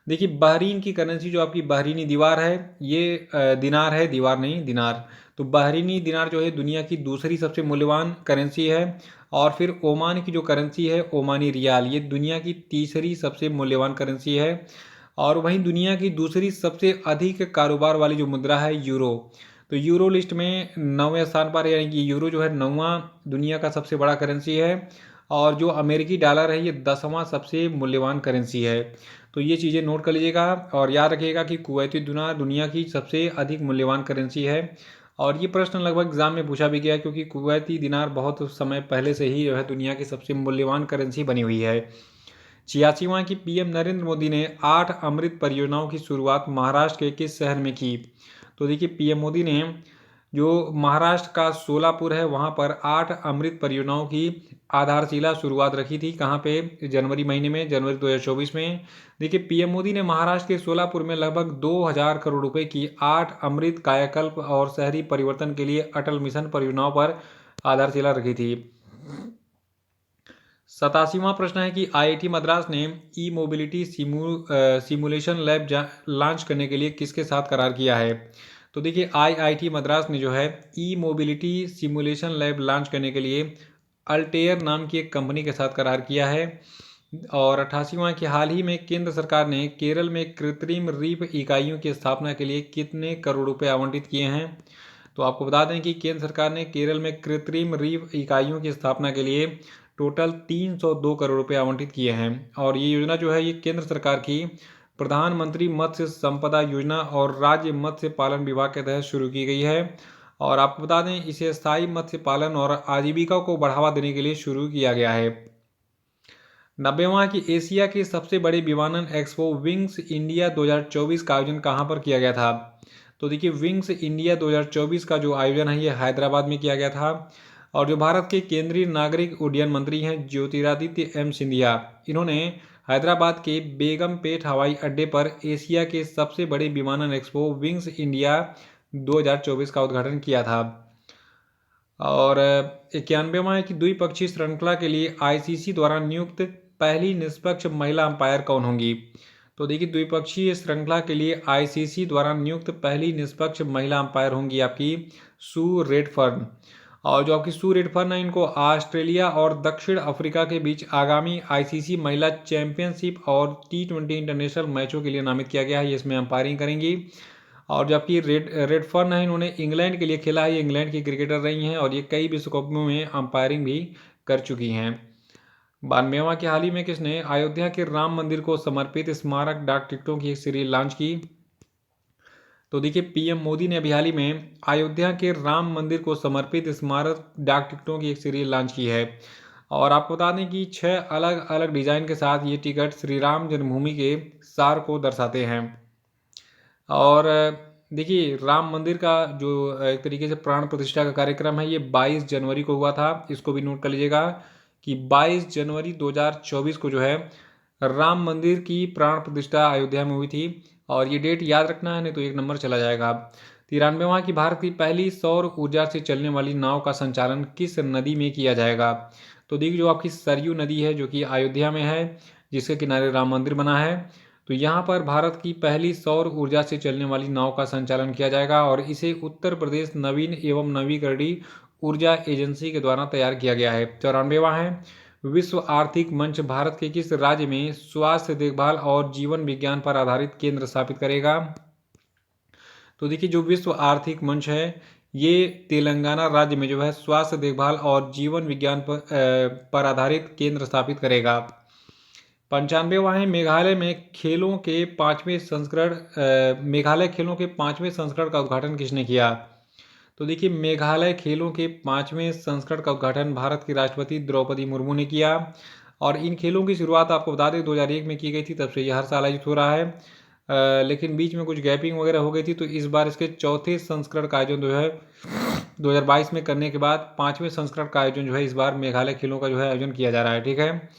देखिए बहरीन की करेंसी जो आपकी बहरीनी दीवार है, ये दिनार है, दीवार नहीं, दिनार। तो बहरीनी दिनार जो है दुनिया की दूसरी सबसे मूल्यवान करेंसी है। और फिर ओमान की जो करेंसी है ओमानी रियाल, ये दुनिया की तीसरी सबसे मूल्यवान करेंसी है। और वहीं दुनिया की दूसरी सबसे अधिक कारोबार वाली जो मुद्रा है यूरो, तो यूरो लिस्ट में 9वें स्थान पर, यानी कि यूरो जो है 9वां दुनिया का सबसे बड़ा करेंसी है। और जो अमेरिकी डॉलर है ये 10वां सबसे मूल्यवान करेंसी है। तो ये चीज़ें नोट कर लीजिएगा और याद रखिएगा कि कुवैती दिनार दुनिया की सबसे अधिक मूल्यवान करेंसी है। और ये प्रश्न लगभग एग्जाम में पूछा भी गया क्योंकि कुवैती दिनार बहुत समय पहले से ही जो है दुनिया की सबसे मूल्यवान करेंसी बनी हुई है। 86वां की पीएम नरेंद्र मोदी ने 8 अमृत परियोजनाओं की शुरुआत महाराष्ट्र के किस शहर में की? तो देखिए पीएम मोदी ने जो महाराष्ट्र का सोलापुर है वहां पर 8 अमृत परियोजनाओं की आधारशिला शुरुआत रखी थी। कहां पे? जनवरी महीने में, जनवरी 2024 में। देखिए पीएम मोदी ने महाराष्ट्र के सोलापुर में लगभग 2000 करोड़ रुपए की 8 अमृत कायाकल्प और शहरी परिवर्तन के लिए अटल मिशन परियोजनाओं पर आधारशिला रखी थी। 87वां प्रश्न है कि IIT मद्रास ने ई मोबिलिटी सिमुलेशन लैब लॉन्च करने के लिए किसके साथ करार किया है? तो देखिए IIT मद्रास ने जो है ई मोबिलिटी सिमुलेशन लैब लॉन्च करने के लिए अल्टेयर नाम की एक कंपनी के साथ करार किया है। और 88वां कि हाल ही में केंद्र सरकार ने केरल में कृत्रिम रीफ इकाइयों की स्थापना के लिए कितने करोड़ रुपए आवंटित किए हैं? तो आपको बता दें कि केंद्र सरकार ने केरल में कृत्रिम रीफ इकाइयों की स्थापना के लिए टोटल 302 करोड़ रुपए आवंटित किए हैं। और ये योजना जो है ये केंद्र सरकार की प्रधानमंत्री मत्स्य संपदा योजना और राज्य मत्स्य पालन विभाग के तहत शुरू की गई है। और आपको बता दें इसे स्थायी मत्स्य पालन और आजीविका को बढ़ावा देने के लिए शुरू किया गया है। 90वां की एशिया के सबसे बड़े विमानन एक्सपो विंग्स इंडिया 2024 का आयोजन कहां पर किया गया था? तो देखिए विंग्स इंडिया 2024 का जो आयोजन है ये हैदराबाद में किया गया था। और जो भारत के केंद्रीय नागरिक उड्डयन मंत्री हैं ज्योतिरादित्य सिंधिया, इन्होंने हैदराबाद के बेगमपेट हवाई अड्डे पर एशिया के सबसे बड़े विमानन एक्सपो विंग्स इंडिया 2024 का उद्घाटन किया था। और 91वां है कि द्विपक्षीय श्रृंखला के लिए ICC द्वारा नियुक्त पहली निष्पक्ष महिला अंपायर कौन होंगी? तो देखिए द्विपक्षीय श्रृंखला के लिए ICC द्वारा नियुक्त पहली निष्पक्ष महिला अंपायर होंगी आपकी सू रेडफर्न। और जो आपकी सू रेडफर्न है इनको ऑस्ट्रेलिया और दक्षिण अफ्रीका के बीच आगामी ICC महिला चैंपियनशिप और T20 इंटरनेशनल मैचों के लिए नामित किया गया है, ये इसमें अंपायरिंग करेंगी। और जो आपकी रेडफर्न है इन्होंने इंग्लैंड के लिए खेला है, ये इंग्लैंड की क्रिकेटर रही हैं और ये कई विश्व कपों में अंपायरिंग भी कर चुकी हैं। 92वां की हाल ही में किसने अयोध्या के राम मंदिर को समर्पित स्मारक डाक टिकटों की एक सीरीज लॉन्च की? तो देखिए पीएम मोदी ने अभी हाल ही में अयोध्या के राम मंदिर को समर्पित स्मारक डाक टिकटों की एक सीरीज लॉन्च की है। और आपको बता दें कि 6 अलग अलग डिजाइन के साथ ये टिकट श्री राम जन्मभूमि के सार को दर्शाते हैं। और देखिए राम मंदिर का जो एक तरीके से प्राण प्रतिष्ठा का कार्यक्रम है ये 22 जनवरी को हुआ था। इसको भी नोट कर लीजिएगा कि 22 जनवरी 2024 को जो है राम मंदिर की प्राण प्रतिष्ठा अयोध्या में हुई थी। और ये डेट याद रखना है, नहीं तो एक नंबर चला जाएगा। 93वां की भारत की पहली सौर ऊर्जा से चलने वाली नाव का संचालन किस नदी में किया जाएगा? तो देखिए जो आपकी सरयू नदी है जो कि अयोध्या में है, जिसके किनारे राम मंदिर बना है, तो यहाँ पर भारत की पहली सौर ऊर्जा से चलने वाली नाव का संचालन किया जाएगा और इसे उत्तर प्रदेश नवीन एवं नवीकरणीय ऊर्जा एजेंसी के द्वारा तैयार किया गया है। 94वां है विश्व आर्थिक मंच भारत के किस राज्य में स्वास्थ्य देखभाल और जीवन विज्ञान पर आधारित केंद्र स्थापित करेगा? तो देखिए जो विश्व आर्थिक मंच है ये तेलंगाना राज्य में जो है स्वास्थ्य देखभाल और जीवन विज्ञान पर आधारित केंद्र स्थापित करेगा। 95वां है मेघालय खेलों के 5वें संस्करण का उद्घाटन किसने किया? तो देखिए मेघालय खेलों के 5वें संस्करण का उद्घाटन भारत की राष्ट्रपति द्रौपदी मुर्मू ने किया। और इन खेलों की शुरुआत आपको बता दें 2001 में की गई थी, तब से ये हर साल आयोजित हो रहा है। लेकिन बीच में कुछ गैपिंग वगैरह हो गई थी, तो इस बार इसके चौथे संस्करण का आयोजन जो है 2022 में करने के बाद 5वें संस्करण का आयोजन जो है इस बार मेघालय खेलों का जो है आयोजन किया जा रहा है। ठीक है।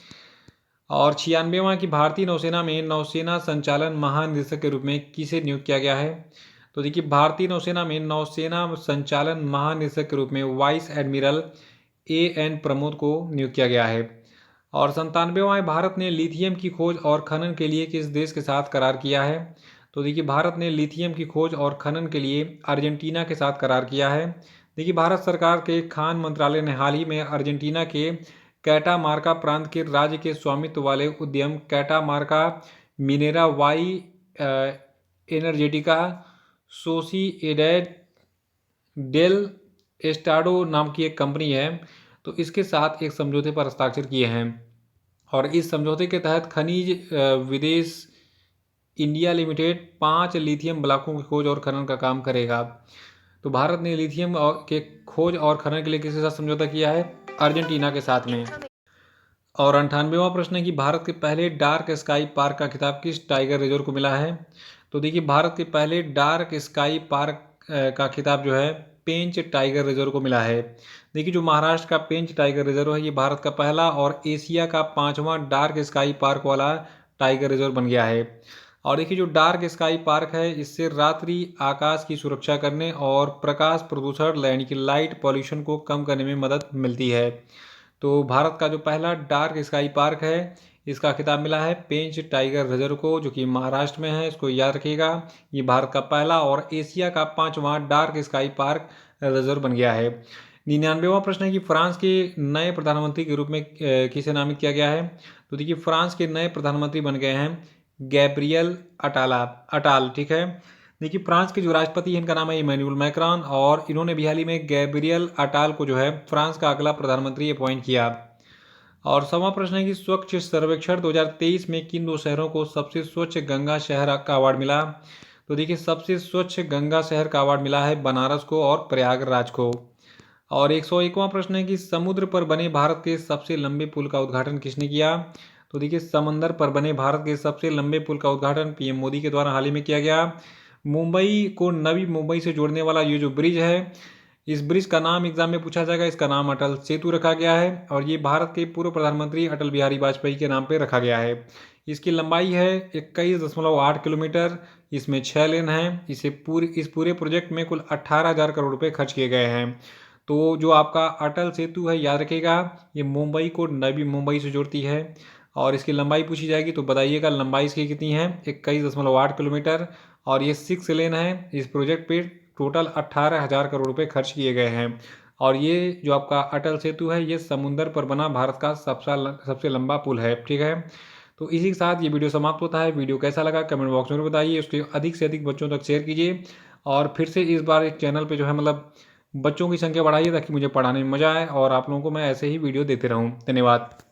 और 96वां की भारतीय नौसेना में नौसेना संचालन महानिदेशक के रूप में किसे नियुक्त किया गया है? तो देखिए भारतीय नौसेना में नौसेना संचालन महानिदेशक के रूप में वाइस एडमिरल AN प्रमोद को नियुक्त किया गया है। और 97वां है भारत ने लिथियम की खोज और खनन के लिए किस देश के साथ करार किया है? तो देखिए भारत ने लिथियम की खोज और खनन के लिए अर्जेंटीना के साथ करार किया है। देखिए भारत सरकार के खान मंत्रालय ने हाल ही में अर्जेंटीना के कैटामार्का प्रांत के राज्य के स्वामित्व वाले उद्यम कैटामार्का मिनेरा वाई एनर्जेटिका सोसिएडेड डेल एस्टाडो नाम की एक कंपनी है, तो इसके साथ एक समझौते पर हस्ताक्षर किए हैं। और इस समझौते के तहत खनिज विदेश इंडिया लिमिटेड 5 लिथियम ब्लॉकों की खोज और खनन का काम करेगा। तो भारत ने लिथियम के खोज और खनन के लिए किसके साथ समझौता किया है? अर्जेंटीना के साथ में। और 98वां प्रश्न है कि भारत के पहले डार्क स्काई पार्क का खिताब किस टाइगर रिजर्व को मिला है? तो देखिए भारत के पहले डार्क स्काई पार्क का खिताब जो है पेंच टाइगर रिजर्व को मिला है। देखिए जो महाराष्ट्र का पेंच टाइगर रिजर्व है ये भारत का पहला और एशिया का 5वां डार्क स्काई पार्क वाला टाइगर रिजर्व बन गया है। और देखिए जो डार्क स्काई पार्क है इससे रात्रि आकाश की सुरक्षा करने और प्रकाश प्रदूषण यानी कि लाइट पॉल्यूशन को कम करने में मदद मिलती है। तो भारत का जो पहला डार्क स्काई पार्क है इसका खिताब मिला है पेंच टाइगर रिजर्व को, जो कि महाराष्ट्र में है। इसको याद रखिएगा, ये भारत का पहला और एशिया का 5वां डार्क स्काई पार्क रिजर्व बन गया है। 99वां प्रश्न है कि फ्रांस के नए प्रधानमंत्री के रूप में किसे नामित किया गया है? तो देखिए फ्रांस के नए प्रधानमंत्री बन गए हैं गैब्रियल अटाल। ठीक है। देखिए फ्रांस के जो राष्ट्रपति हैं इनका नाम है इमैनुअल मैक्रॉन और इन्होंने भी हाल ही में गैब्रियल अटाल को जो है फ्रांस का अगला प्रधानमंत्री अपॉइंट किया। और 100वां प्रश्न है कि स्वच्छ सर्वेक्षण 2023 में किन दो शहरों को सबसे स्वच्छ गंगा शहर का अवार्ड मिला? तो देखिए सबसे स्वच्छ गंगा शहर का अवार्ड मिला है बनारस को और प्रयागराज को। और 101वां प्रश्न है कि समुद्र पर बने भारत के सबसे लंबे पुल का उद्घाटन किसने किया? तो देखिए समंदर पर बने भारत के सबसे लंबे पुल का उद्घाटन PM मोदी के द्वारा हाल ही में किया गया। मुंबई को नवी मुंबई से जोड़ने वाला ये जो ब्रिज है इस ब्रिज का नाम एग्जाम में पूछा जाएगा, इसका नाम अटल सेतु रखा गया है और ये भारत के पूर्व प्रधानमंत्री अटल बिहारी वाजपेयी के नाम पर रखा गया है। इसकी लंबाई है 21.8 किलोमीटर, इसमें 6 लेन हैं। इस पूरे प्रोजेक्ट में कुल 18,000 करोड़ रुपए खर्च किए गए हैं। तो जो आपका अटल सेतु है याद रखिएगा ये मुंबई को नवी मुंबई से जोड़ती है और इसकी लंबाई पूछी जाएगी तो बताइएगा लंबाई इसकी कितनी है 21.8 किलोमीटर और ये 6 लेन है। इस प्रोजेक्ट पे टोटल 18,000 करोड़ रुपए खर्च किए गए हैं और ये जो आपका अटल सेतु है ये समुद्र पर बना भारत का सबसे लंबा पुल है। ठीक है। तो इसी के साथ ये वीडियो समाप्त होता है। वीडियो कैसा लगा कमेंट बॉक्स में बताइए, उसके अधिक से अधिक बच्चों तक शेयर कीजिए और फिर से इस बार इस चैनल पे जो है मतलब बच्चों की संख्या बढ़ाइए ताकि मुझे पढ़ाने में मज़ा आए और आप लोगों को मैं ऐसे ही वीडियो देते रहूँ। धन्यवाद।